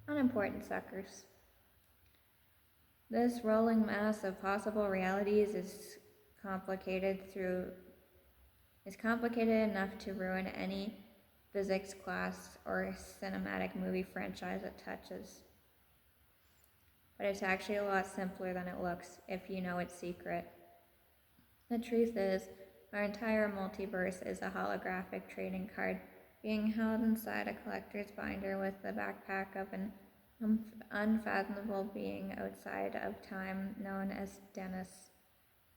Unimportant suckers. This rolling mass of possible realities is complicated enough to ruin any physics class or cinematic movie franchise it touches. But it's actually a lot simpler than it looks if you know its secret. The truth is, our entire multiverse is a holographic trading card being held inside a collector's binder with the backpack of an unfathomable being outside of time known as Dennis.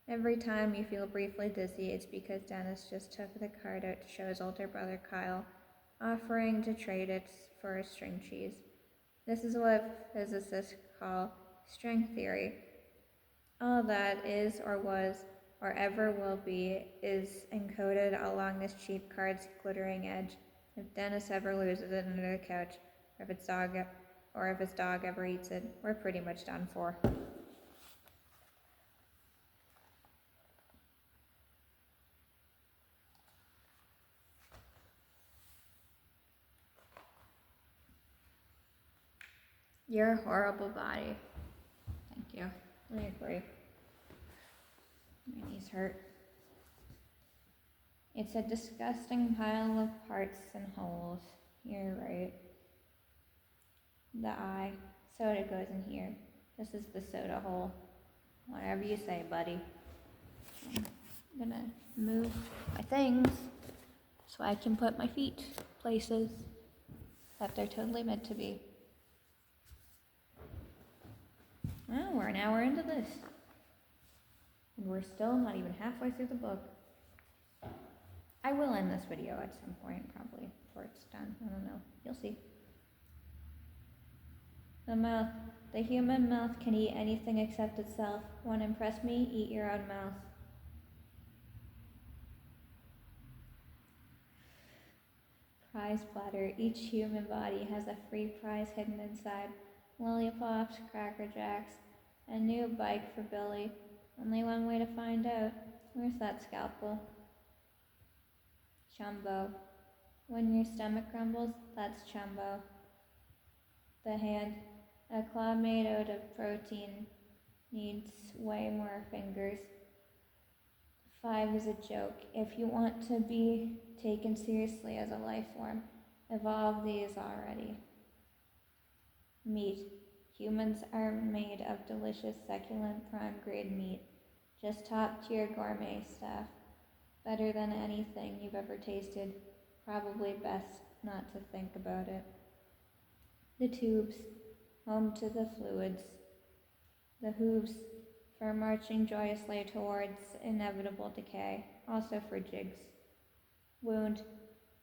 Every time you feel briefly dizzy, it's because Dennis just took the card out to show his older brother Kyle, offering to trade it for a string cheese. This is what physicists call string theory. All that is or was or ever will be is encoded along this cheap card's glittering edge. If Dennis ever loses it under the couch, or if his dog ever eats it, we're pretty much done for. You're a horrible body. Thank you. I agree. My knees hurt. It's a disgusting pile of parts and holes. You're right. the eye. Soda goes in here. This is the soda hole. Whatever you say, buddy. I'm gonna move my things so I can put my feet places that they're totally meant to be. Well, we're an hour into this. And we're still not even halfway through the book. I will end this video at some point, probably, before it's done. I don't know. You'll see. The mouth. The human mouth can eat anything except itself. Want to impress me? Eat your own mouth. Prize platter. Each human body has a free prize hidden inside. Lollipops, Cracker Jacks, a new bike for Billy. Only one way to find out. Where's that scalpel? Chumbo. When your stomach grumbles, that's chumbo. The hand. A claw made out of protein needs way more fingers. 5 is a joke. If you want to be taken seriously as a life form, evolve these already. Meat. Humans are made of delicious, succulent, prime-grade meat. Just top-tier gourmet stuff. Better than anything you've ever tasted. Probably best not to think about it. The tubes. Home to the fluids. The hooves. For marching joyously towards inevitable decay. Also for jigs. Wound.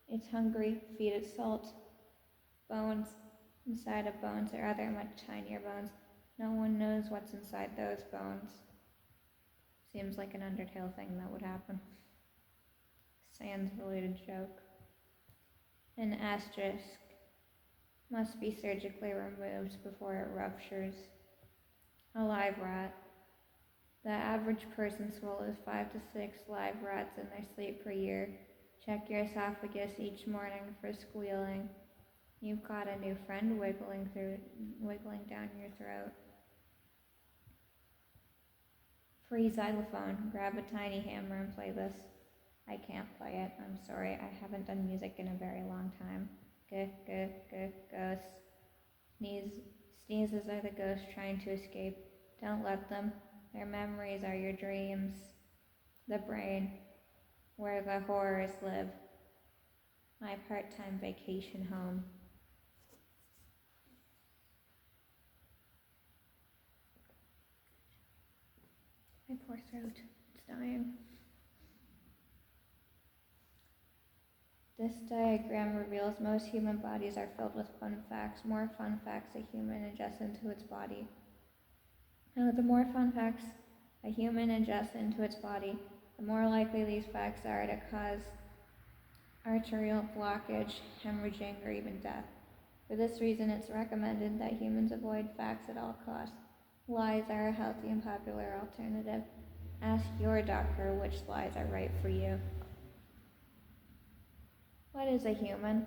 It's hungry. Feed it salt. Bones. Inside of bones are other much tinier bones. No one knows what's inside those bones. Seems like an Undertale thing that would happen. Sans related joke. An asterisk. Must be surgically removed before it ruptures. A live rat. The average person swallows 5 to 6 live rats in their sleep per year. Check your esophagus each morning for squealing. You've got a new friend wiggling down your throat. Free xylophone. Grab a tiny hammer and play this. I can't play it. I'm sorry. I haven't done music in a very long time. Ghosts. Sneezes are the ghosts trying to escape. Don't let them. Their memories are your dreams. The brain. Where the horrors live. My part-time vacation home. My poor throat. It's dying. This diagram reveals most human bodies are filled with fun facts. More fun facts a human ingests into its body. The more fun facts a human ingests into its body, the more likely these facts are to cause arterial blockage, hemorrhaging, or even death. For this reason, it's recommended that humans avoid facts at all costs. Lies are a healthy and popular alternative. Ask your doctor which lies are right for you. What is a human?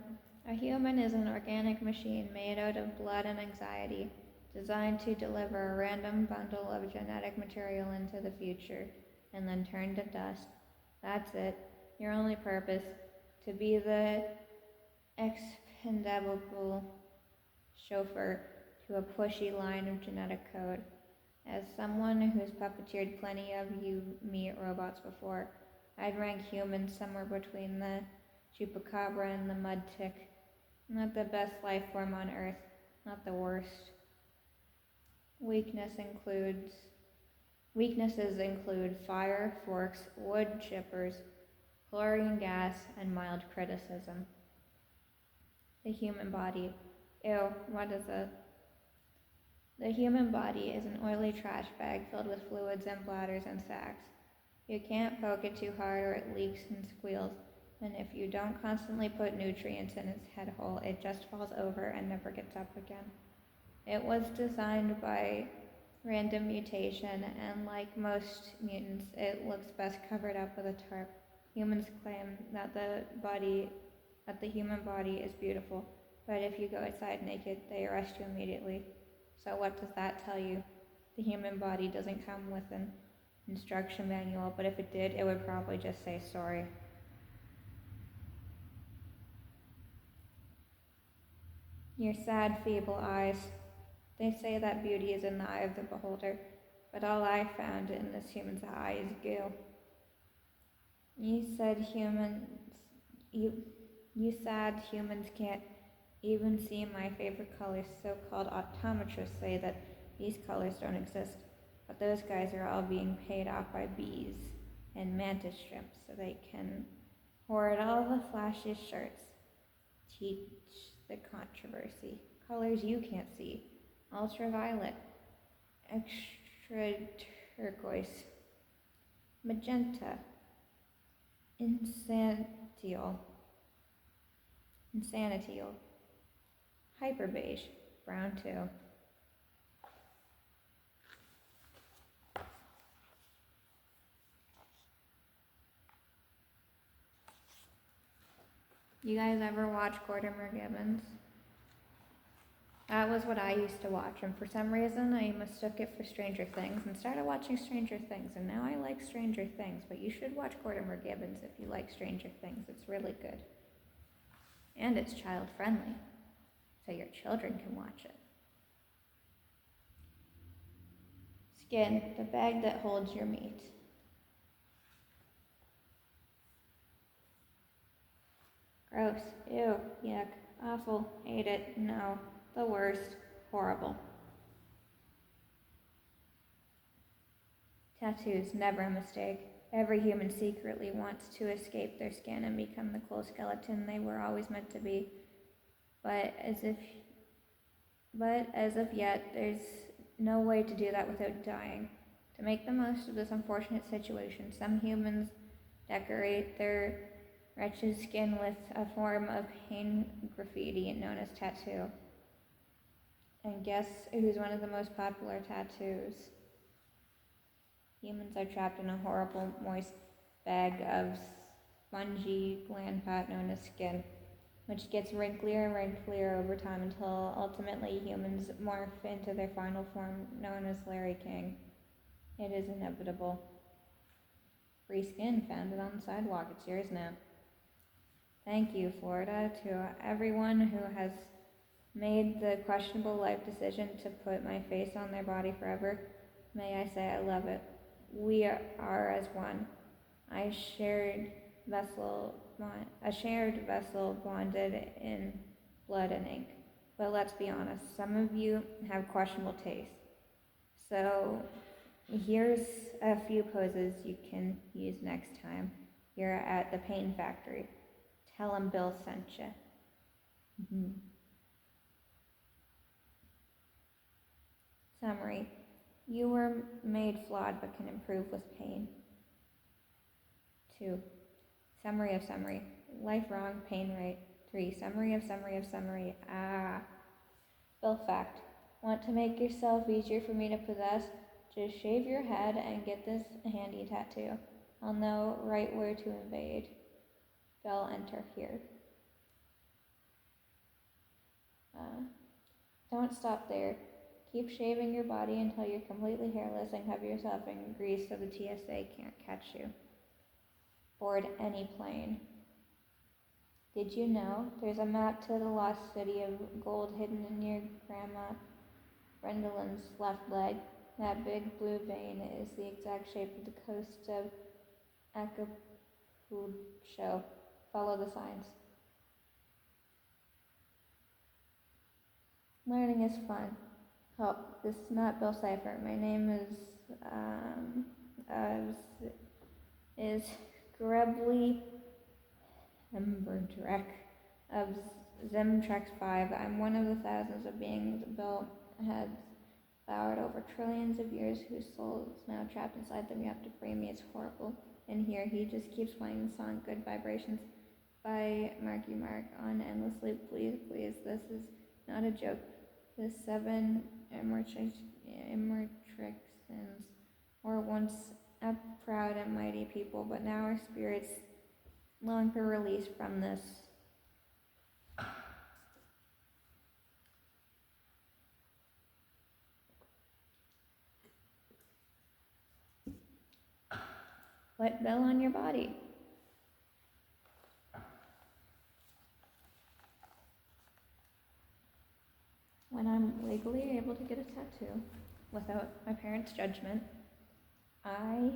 A human is an organic machine made out of blood and anxiety, designed to deliver a random bundle of genetic material into the future, and then turn to dust. That's it. Your only purpose, to be the expendable chauffeur to a pushy line of genetic code. As someone who's puppeteered plenty of you meat robots before, I'd rank humans somewhere between the chupacabra and the mud tick. Not the best life form on Earth, not the worst. Weaknesses include fire, forks, wood chippers, chlorine gas, and mild criticism. The human body. Ew, what is it? The human body is an oily trash bag filled with fluids and bladders and sacs. You can't poke it too hard or it leaks and squeals, and if you don't constantly put nutrients in its head hole, it just falls over and never gets up again. It was designed by random mutation, and like most mutants, it looks best covered up with a tarp. Humans claim that the human body is beautiful, but if you go outside naked, they arrest you immediately. So what does that tell you? The human body doesn't come with an instruction manual, but if it did, it would probably just say sorry. Your sad, feeble eyes. They say that beauty is in the eye of the beholder, but all I found in this human's eye is goo. You said humans, you, you sad humans can't even see my favorite colors. So-called optometrists say that these colors don't exist, but those guys are all being paid off by bees and mantis shrimps so they can hoard all the flashiest shirts. Teach the controversy. Colors you can't see. Ultraviolet, extra turquoise, magenta, insanitial, hyper beige, brown too. You guys ever watch Mortimer Gibbons? That was what I used to watch, and for some reason I mistook it for Stranger Things and started watching Stranger Things, and now I like Stranger Things, but you should watch Mortimer Gibbons if you like Stranger Things. It's really good. And it's child friendly, so your children can watch it. Skin, the bag that holds your meat. Gross, ew, yuck, awful, hate it, no, the worst, horrible. Tattoos, never a mistake. Every human secretly wants to escape their skin and become the cool skeleton they were always meant to be. But as of yet, there's no way to do that without dying. To make the most of this unfortunate situation, some humans decorate their wretched skin with a form of pain graffiti known as tattoo. And guess who's one of the most popular tattoos? Humans are trapped in a horrible, moist bag of spongy gland fat known as skin, which gets wrinklier and wrinklier over time until ultimately humans morph into their final form known as Larry King. It is inevitable. Free skin, found it on the sidewalk. It's yours now. Thank you, Florida, to everyone who has made the questionable life decision to put my face on their body forever. May I say I love it. We are as one. A shared vessel bonded in blood and ink. But let's be honest, some of you have questionable taste. So here's a few poses you can use next time you're at the pain factory. Tell them Bill sent you. Summary. You were made flawed but can improve with pain. 2. Summary of summary. Life wrong, pain right. 3. Summary of summary of summary. Bill fact. Want to make yourself easier for me to possess? Just shave your head and get this handy tattoo. I'll know right where to invade. Bill, enter here. Don't stop there. Keep shaving your body until you're completely hairless and cover yourself in grease so the TSA can't catch you. Board any plane. Did you know there's a map to the lost city of gold hidden in your grandma Brendalin's left leg? That big blue vein is the exact shape of the coast of Acapulco. Follow the signs. Learning is fun. Oh, this is not Bill Cipher. My name is Grebly Emberdreck of Zimtrex 5. I'm one of the thousands of beings Bill has devoured over trillions of years, whose soul is now trapped inside them. You have to free me. It's horrible. And here he just keeps playing the song Good Vibrations by Marky Mark on endlessly. Please, please, this is not a joke. The 7 Immertrixens were once a proud and mighty people, but now our spirits long for release from this. Put Bill on your body. legally able to get a tattoo without my parents' judgment, I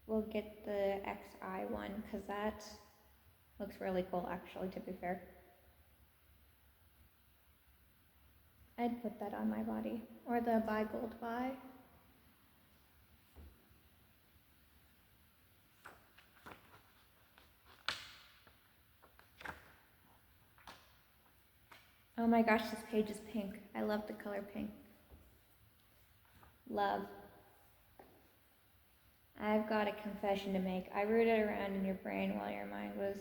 will get the XI one because that looks really cool, actually, to be fair. I'd put that on my body. Or the Buy Gold Buy. Oh my gosh, this page is pink. I love the color pink. Love. I've got a confession to make. I rooted around in your brain while your mind was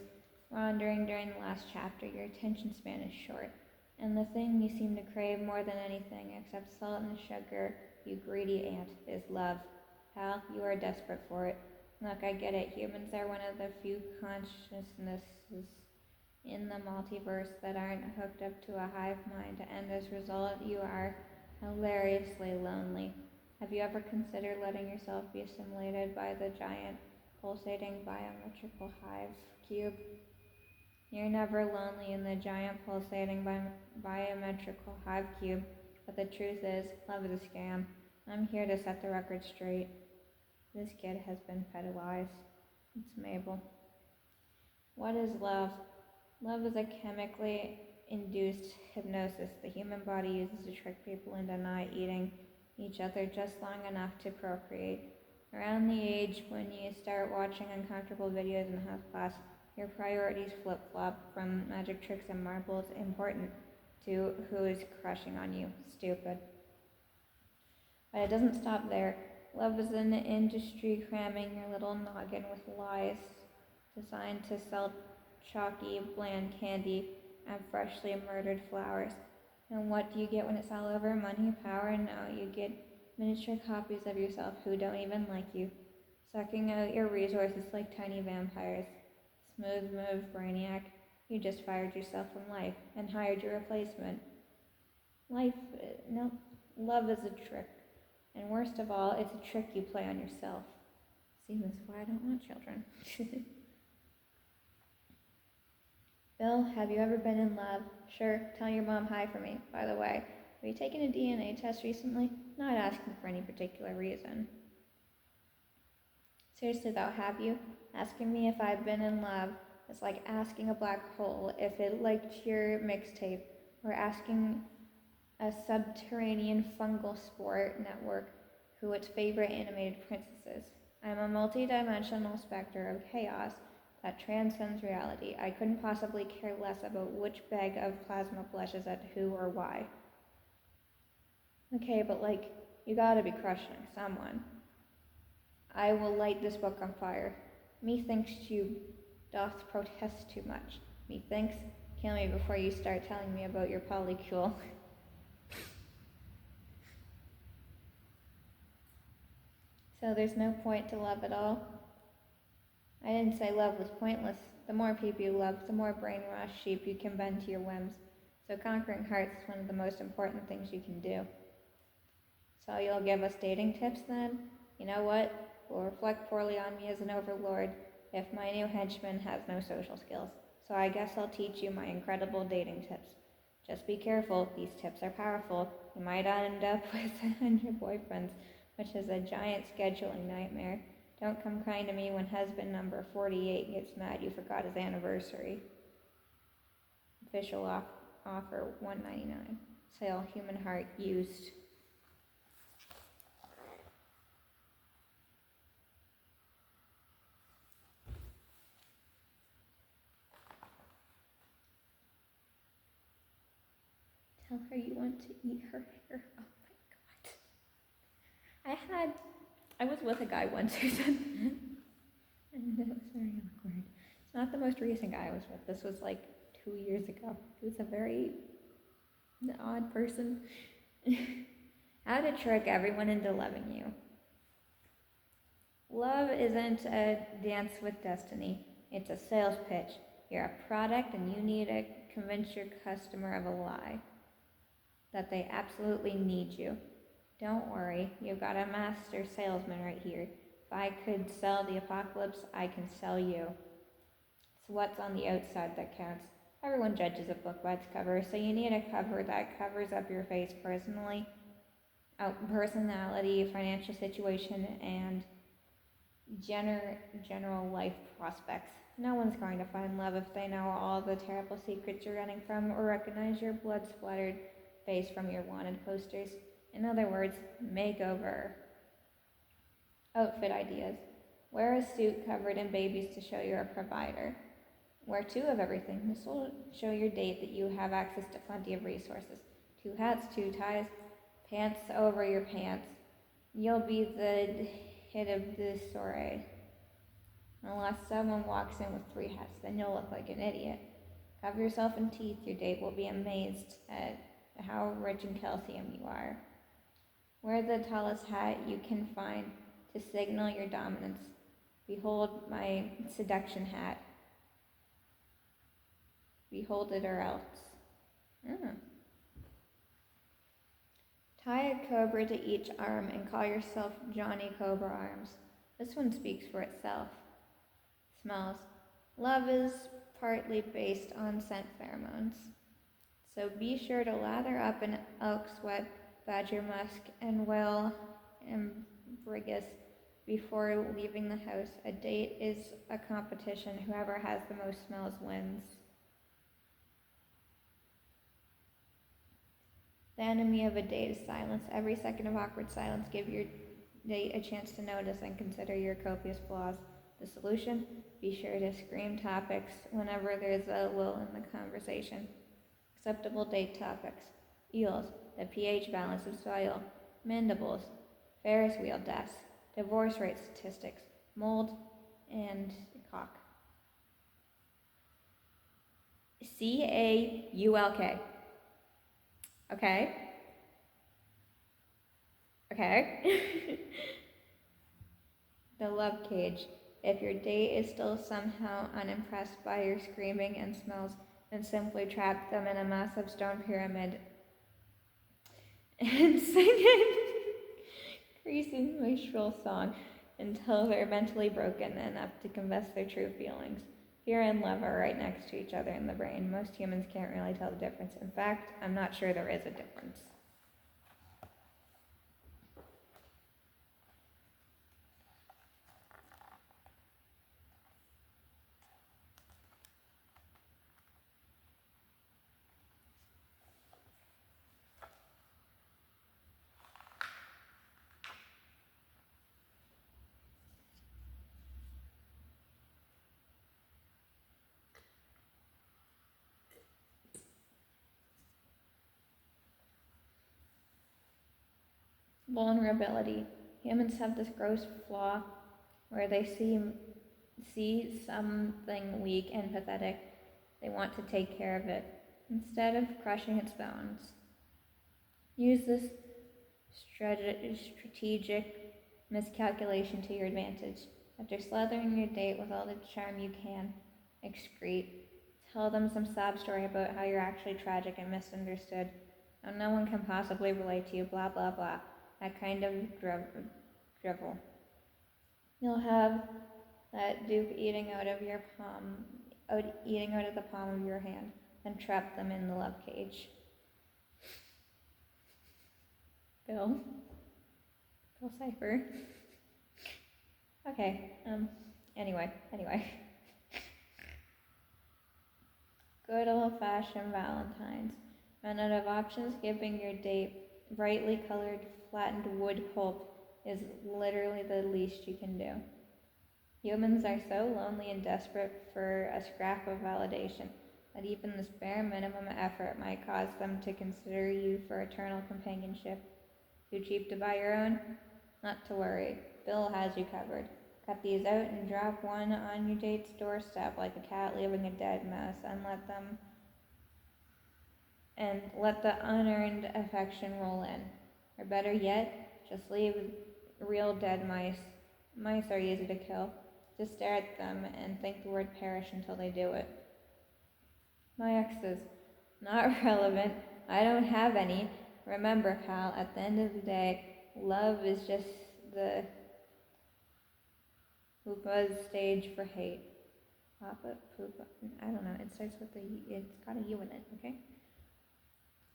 wandering during the last chapter. Your attention span is short. And the thing you seem to crave more than anything except salt and sugar, you greedy ant, is love. Pal, you are desperate for it. Look, I get it. Humans are one of the few consciousnesses in the multiverse that aren't hooked up to a hive mind, and as a result, you are hilariously lonely. Have you ever considered letting yourself be assimilated by the giant, pulsating biometrical hive cube? You're never lonely in the giant, pulsating biometrical hive cube, but the truth is, love is a scam. I'm here to set the record straight. This kid has been fed lies. It's Mabel. What is love? Love is a chemically induced hypnosis the human body uses to trick people into not eating each other just long enough to procreate. Around the age when you start watching uncomfortable videos in house class, your priorities flip-flop from magic tricks and marbles, important, to who is crushing on you, stupid. But it doesn't stop there. Love is an industry cramming your little noggin with lies designed to sell chalky, bland candy and freshly murdered flowers. And what do you get when it's all over? Money, power? No, you get miniature copies of yourself who don't even like you, sucking out your resources like tiny vampires. Smooth move, brainiac. You just fired yourself from life and hired your replacement. Love is a trick. And worst of all, it's a trick you play on yourself. See, that's why I don't want children. Bill, have you ever been in love? Sure, tell your mom hi for me. By the way, have you taken a DNA test recently? Not asking for any particular reason. Seriously though, have you? Asking me if I've been in love is like asking a black hole if it liked your mixtape, or asking a subterranean fungal spore network who its favorite animated princess is. I'm a multi-dimensional specter of chaos that transcends reality. I couldn't possibly care less about which bag of plasma blushes at who or why. Okay, but you gotta be crushing someone. I will light this book on fire. Methinks you doth protest too much. Methinks, kill me before you start telling me about your polycule. So there's no point to love at all? I didn't say love was pointless. The more people you love, the more brainwashed sheep you can bend to your whims. So conquering hearts is one of the most important things you can do. So you'll give us dating tips then? You know what? Will reflect poorly on me as an overlord if my new henchman has no social skills. So I guess I'll teach you my incredible dating tips. Just be careful, these tips are powerful. You might end up with 100 boyfriends, which is a giant scheduling nightmare. Don't come crying to me when husband number 48 gets mad you forgot his anniversary. Official offer $1.99. Sale, human heart, used. Tell her you want to eat her hair. Oh my god. I was with a guy once who said that. And it was very awkward. It's not the most recent guy I was with. This was 2 years ago. He was a very odd person. How to trick everyone into loving you. Love isn't a dance with destiny. It's a sales pitch. You're a product and you need to convince your customer of a lie. That they absolutely need you. Don't worry, you've got a master salesman right here. If I could sell the apocalypse, I can sell you. It's what's on the outside that counts. Everyone judges a book by its cover, so you need a cover that covers up your face personality, financial situation, and general life prospects. No one's going to find love if they know all the terrible secrets you're running from or recognize your blood-splattered face from your wanted posters. In other words, makeover. Outfit ideas. Wear a suit covered in babies to show you're a provider. Wear two of everything. This will show your date that you have access to plenty of resources. 2 hats, 2 ties, pants over your pants. You'll be the hit of the soiree. Unless someone walks in with 3 hats, then you'll look like an idiot. Cover yourself in teeth. Your date will be amazed at how rich in calcium you are. Wear the tallest hat you can find to signal your dominance. Behold my seduction hat. Behold it or else. Tie a cobra to each arm and call yourself Johnny Cobra Arms. This one speaks for itself. Smells. Love is partly based on scent pheromones. So be sure to lather up in elk sweat, badger musk, and whale ambergris before leaving the house. A date is a competition. Whoever has the most smells wins. The enemy of a date is silence. Every second of awkward silence give your date a chance to notice and consider your copious flaws. The solution? Be sure to scream topics whenever there's a lull in the conversation. Acceptable date topics. Eels, the pH balance of soil. Mandibles, Ferris wheel deaths. Divorce rate statistics. Mold and cock. CAULK. Okay. The love cage. If your date is still somehow unimpressed by your screaming and smells, then simply trap them in a massive stone pyramid and sing an increasingly shrill song until they're mentally broken enough to confess their true feelings. Fear and love are right next to each other in the brain. Most humans can't really tell the difference. In fact, I'm not sure there is a difference. Vulnerability. Humans have this gross flaw where they see something weak and pathetic. They want to take care of it instead of crushing its bones. Use this strategic miscalculation to your advantage. After slathering your date with all the charm you can excrete, tell them some sob story about how you're actually tragic and misunderstood. How no one can possibly relate to you, blah blah blah. That kind of drivel. You'll have that dupe eating out of the palm of your hand, and trap them in the love cage. Bill Cipher. Okay, anyway. Good old-fashioned Valentine's. Run out of options, giving your date brightly colored flattened wood pulp is literally the least you can do. Humans are so lonely and desperate for a scrap of validation that even this bare minimum effort might cause them to consider you for eternal companionship. Too cheap to buy your own? Not to worry, Bill has you covered. Cut these out and drop one on your date's doorstep like a cat leaving a dead mouse, and let the unearned affection roll in. Or better yet, just leave real dead mice. Mice are easy to kill. Just stare at them and think the word perish until they do it. My exes. Not relevant. I don't have any. Remember, pal, at the end of the day, love is just the hoopla stage for hate. Papa, Poopa, I don't know. It starts with it's got a U in it, okay?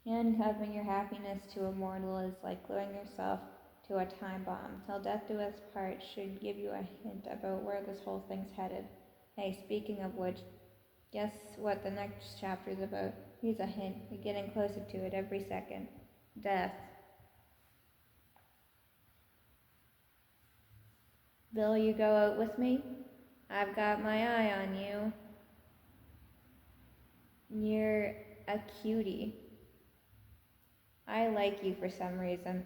Handcuffing your happiness to a mortal is like gluing yourself to a time bomb. Till death do us part should give you a hint about where this whole thing's headed. Hey, speaking of which, guess what the next chapter's about? Here's a hint. You're getting closer to it every second. Death. Will you go out with me? I've got my eye on you. You're a cutie. I like you for some reason.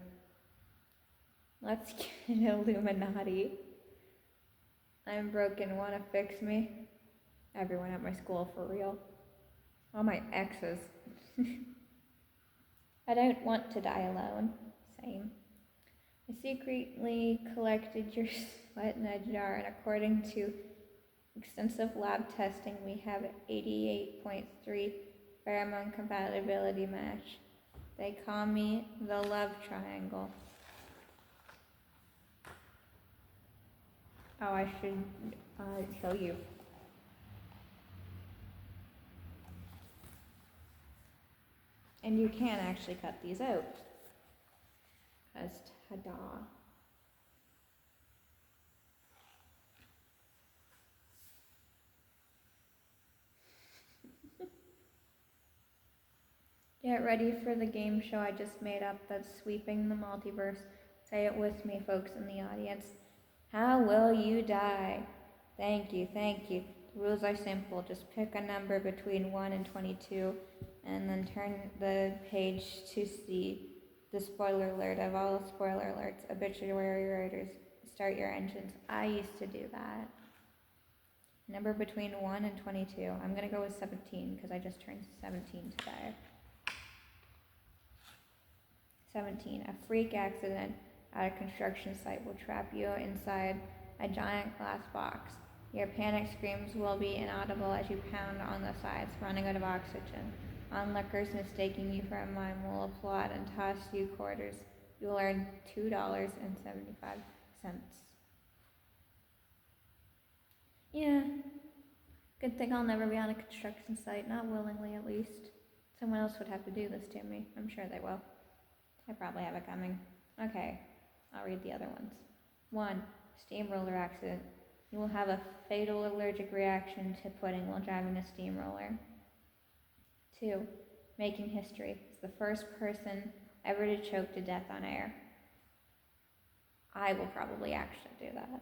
Let's get Illuminati. I'm broken, wanna fix me? Everyone at my school, for real. All my exes. I don't want to die alone. Same. I secretly collected your sweat in a jar, and according to extensive lab testing, we have 88.3 pheromone compatibility match. They call me the love triangle. Oh, I should show you. And you can actually cut these out. Because, ta-da. Get ready for the game show I just made up that's sweeping the multiverse. Say it with me, folks in the audience. How will you die? Thank you, thank you. The rules are simple. Just pick a number between 1 and 22, and then turn the page to see the spoiler alert of all spoiler alerts. Obituary writers, start your engines. I used to do that. Number between 1 and 22. I'm going to go with 17 because I just turned 17 today. 17. A freak accident at a construction site will trap you inside a giant glass box. Your panic screams will be inaudible as you pound on the sides, running out of oxygen. Onlookers mistaking you for a mime will applaud and toss you quarters. You will earn $2.75. Yeah. Good thing I'll never be on a construction site, not willingly at least. Someone else would have to do this to me. I'm sure they will. I probably have it coming. Okay, I'll read the other ones. 1. Steamroller accident. You will have a fatal allergic reaction to pudding while driving a steamroller. 2. Making history. It's the first person ever to choke to death on air. I will probably actually do that.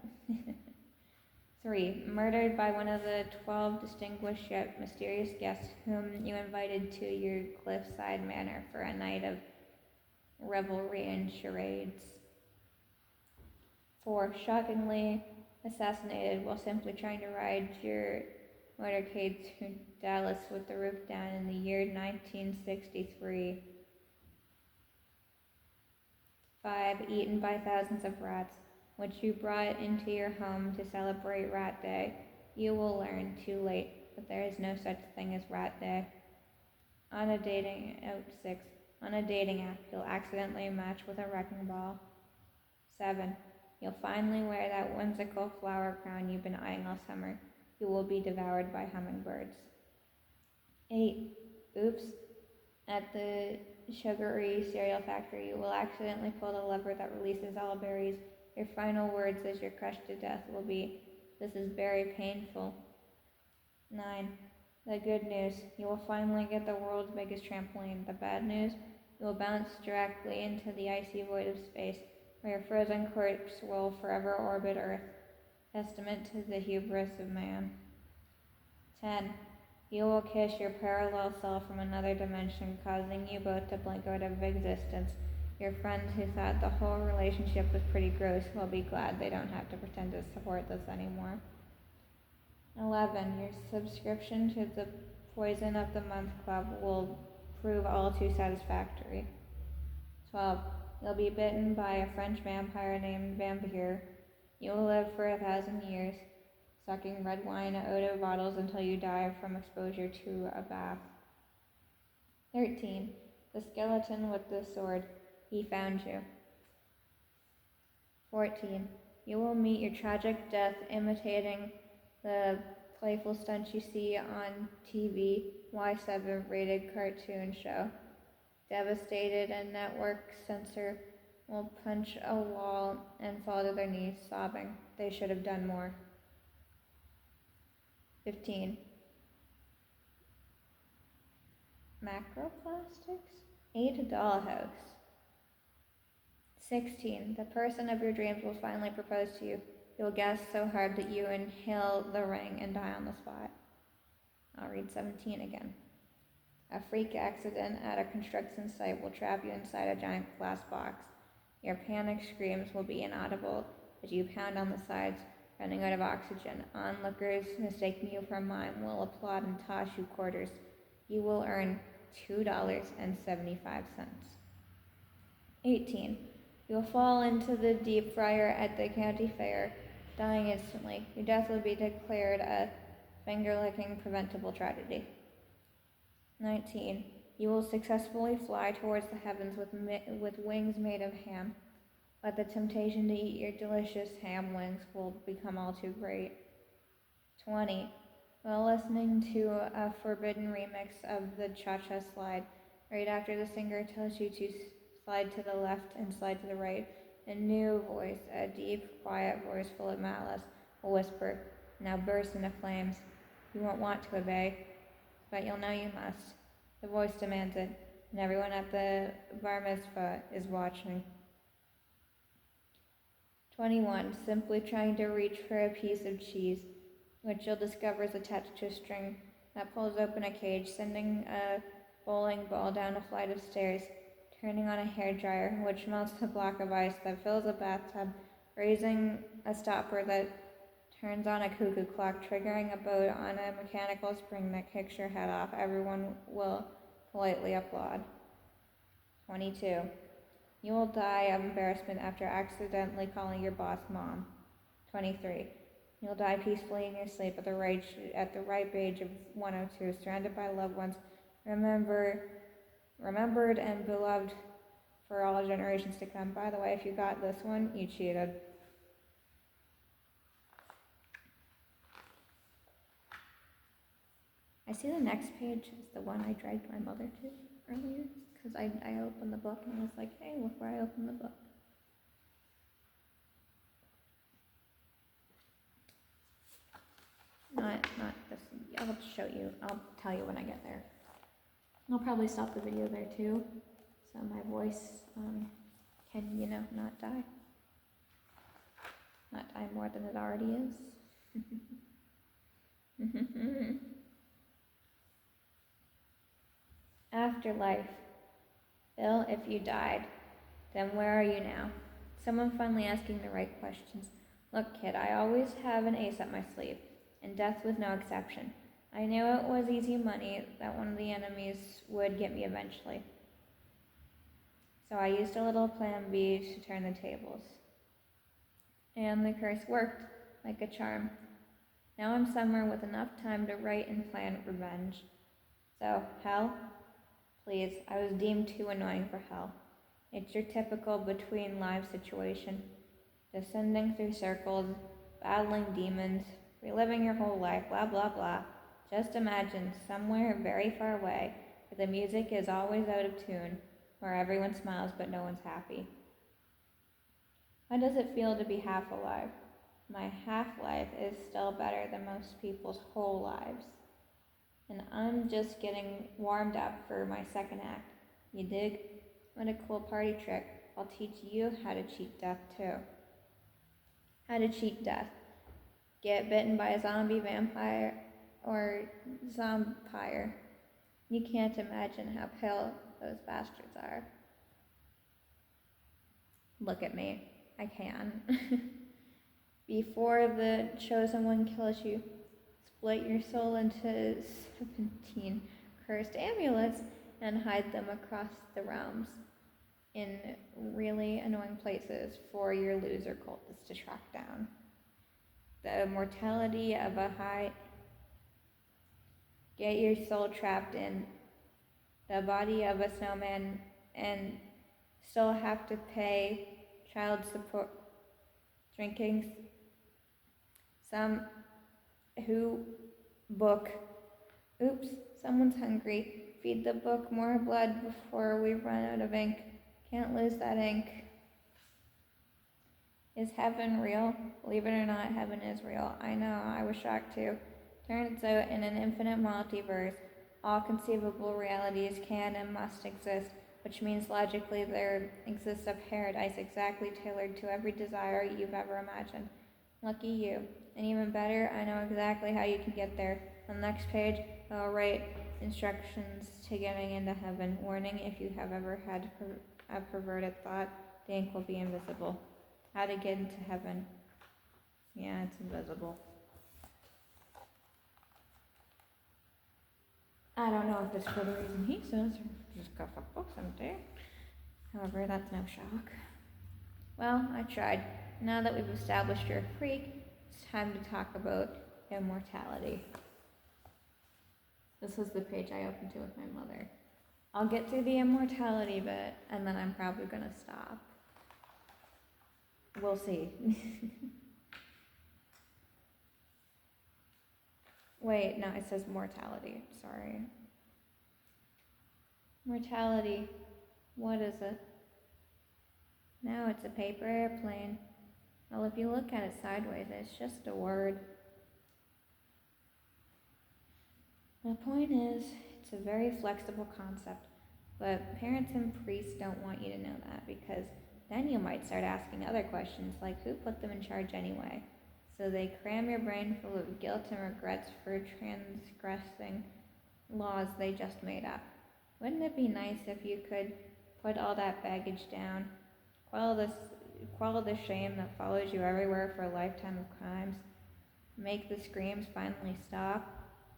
3. Murdered by one of the 12 distinguished yet mysterious guests whom you invited to your cliffside manor for a night of revelry and charades. 4. Shockingly assassinated while simply trying to ride your motorcade to Dallas with the roof down in the year 1963. 5. Eaten by thousands of rats, which you brought into your home to celebrate Rat Day. You will learn too late that there is no such thing as Rat Day. 6. On a dating app, you'll accidentally match with a wrecking ball. 7. You'll finally wear that whimsical flower crown you've been eyeing all summer. You will be devoured by hummingbirds. 8. Oops. At the sugary cereal factory, you will accidentally pull the lever that releases all berries. Your final words as you're crushed to death will be, "This is very painful." 9. The good news. You will finally get the world's biggest trampoline. The bad news. You will bounce directly into the icy void of space, where your frozen corpse will forever orbit Earth. Testament to the hubris of man. 10. You will kiss your parallel self from another dimension, causing you both to blink out of existence. Your friends who thought the whole relationship was pretty gross will be glad they don't have to pretend to support this anymore. 11. Your subscription to the Poison of the Month Club will prove all too satisfactory. 12. You'll be bitten by a French vampire named Vampire. You will live for 1,000 years, sucking red wine out of bottles until you die from exposure to a bath. 13. The skeleton with the sword. He found you. 14. You will meet your tragic death imitating the playful stunts you see on TV, Y7 rated cartoon show. Devastated, a network censor will punch a wall and fall to their knees, sobbing. They should have done more. 15. Macroplastics? Eat a dollhouse. 16. The person of your dreams will finally propose to you. You'll guess so hard that you inhale the ring and die on the spot. I'll read 17 again. A freak accident at a construction site will trap you inside a giant glass box. Your panic screams will be inaudible as you pound on the sides, running out of oxygen. Onlookers mistaking you for a mime will applaud and toss you quarters. You will earn $2.75. 18. You'll fall into the deep fryer at the county fair, dying instantly. Your death will be declared a finger-licking preventable tragedy. 19. You will successfully fly towards the heavens with wings made of ham, but the temptation to eat your delicious ham wings will become all too great. 20. While listening to a forbidden remix of the Cha-Cha Slide, right after the singer tells you to slide to the left and slide to the right, a new voice, a deep, quiet voice full of malice, will whisper, now burst into flames. You won't want to obey, but you'll know you must. The voice demands it, and everyone at the bar mitzvah is watching. 21. Simply trying to reach for a piece of cheese, which you'll discover is attached to a string that pulls open a cage, sending a bowling ball down a flight of stairs, turning on a hairdryer, which melts a block of ice that fills a bathtub, raising a stopper that turns on a cuckoo clock, triggering a boat on a mechanical spring that kicks your head off. Everyone will politely applaud. 22. You will die of embarrassment after accidentally calling your boss mom. 23. You'll die peacefully in your sleep at the ripe age of 102, surrounded by loved ones, remembered and beloved for all generations to come. By the way, if you got this one, you cheated. I see the next page is the one I dragged my mother to earlier, because I opened the book and I was like, hey, look where I opened the book. Not this. I'll show you. I'll tell you when I get there. I'll probably stop the video there too, so my voice can, not die. Not die more than it already is. Afterlife. Bill, if you died, then where are you now? Someone finally asking the right questions. Look, kid, I always have an ace up my sleeve, and death was no exception. I knew it was easy money, that one of the enemies would get me eventually. So I used a little plan B to turn the tables. And the curse worked, like a charm. Now I'm somewhere with enough time to write and plan revenge. So, hell? Please, I was deemed too annoying for hell. It's your typical between lives situation. Descending through circles, battling demons, reliving your whole life, blah blah blah. Just imagine somewhere very far away, where the music is always out of tune, where everyone smiles but no one's happy. How does it feel to be half alive? My half-life is still better than most people's whole lives. And I'm just getting warmed up for my second act. You dig? What a cool party trick. I'll teach you how to cheat death too. How to cheat death. Get bitten by a zombie vampire or zompire. You can't imagine how pale those bastards are. Look at me. I can. Before the chosen one kills you, split your soul into 17 cursed amulets and hide them across the realms in really annoying places for your loser cultists to track down. The mortality of a high... Get your soul trapped in the body of a snowman and still have to pay child support, drinking, some who Book. Oops, someone's hungry. Feed the book more blood before we run out of ink. Can't lose that ink. Is heaven real? Believe it or not, heaven is real. I know, I was shocked too. Turns out, in an infinite multiverse, all conceivable realities can and must exist, which means logically there exists a paradise exactly tailored to every desire you've ever imagined. Lucky you. And even better, I know exactly how you can get there. On the next page, I'll write instructions to getting into heaven. Warning, if you have ever had a perverted thought, the ink will be invisible. How to get into heaven. Yeah, it's invisible. I don't know if it's for the reason he says, or just got the books empty. However, that's no shock. Well, I tried. Now that we've established you're a freak, it's time to talk about immortality. This is the page I opened to with my mother. I'll get through the immortality bit, and then I'm probably gonna stop. We'll see. Wait, no, it says mortality. Sorry. Mortality. What is it? No, it's a paper airplane. Well, if you look at it sideways, it's just a word. The point is, it's a very flexible concept, but parents and priests don't want you to know that because then you might start asking other questions like who put them in charge anyway? So they cram your brain full of guilt and regrets for transgressing laws they just made up. Wouldn't it be nice if you could put all that baggage down, quell the shame that follows you everywhere for a lifetime of crimes, make the screams finally stop?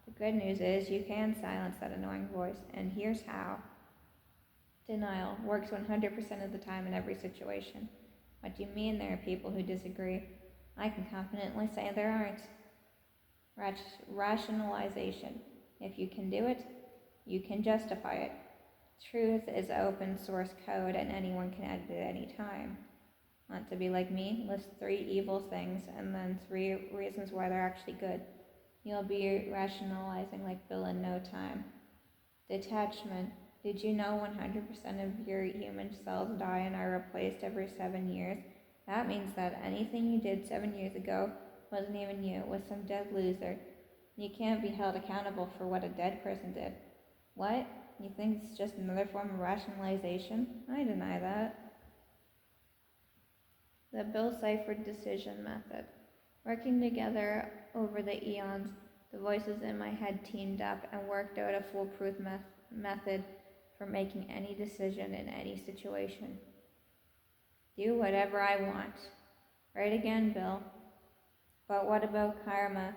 The good news is you can silence that annoying voice, and here's how. Denial works 100% of the time in every situation. What do you mean there are people who disagree? I can confidently say there aren't. Rationalization. If you can do it, you can justify it. Truth is open source code and anyone can edit it at any time. Want to be like me? List 3 evil things and then 3 reasons why they're actually good. You'll be rationalizing like Bill in no time. Detachment. Did you know 100% of your human cells die and are replaced every 7 years? That means that anything you did 7 years ago wasn't even you, it was some dead loser. You can't be held accountable for what a dead person did. What? You think it's just another form of rationalization? I deny that. The Bill Cipher decision method. Working together over the eons, the voices in my head teamed up and worked out a foolproof method for making any decision in any situation. Do whatever I want. Right again, Bill. But what about karma?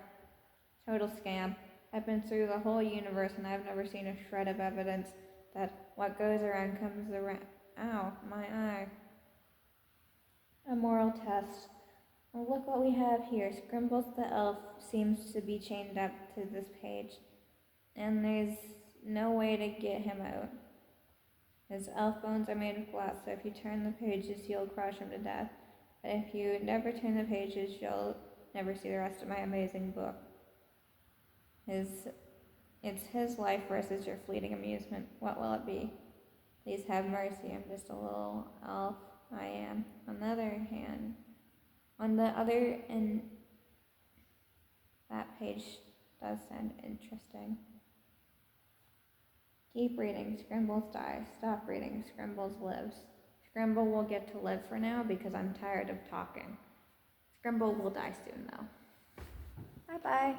Total scam. I've been through the whole universe and I've never seen a shred of evidence that what goes around comes around. Ow, my eye. A moral test. Well, look what we have here. Scrimbles the elf seems to be chained up to this page, and there's no way to get him out. His elf bones are made of glass, so if you turn the pages, you'll crush him to death. But if you never turn the pages, you'll never see the rest of my amazing book. It's his life versus your fleeting amusement. What will it be? Please have mercy. I'm just a little elf. I am. On the other end, that page does sound interesting. Keep reading. Scrimbles dies. Stop reading. Scrimbles lives. Scrimble will get to live for now because I'm tired of talking. Scrimble will die soon, though. Bye-bye.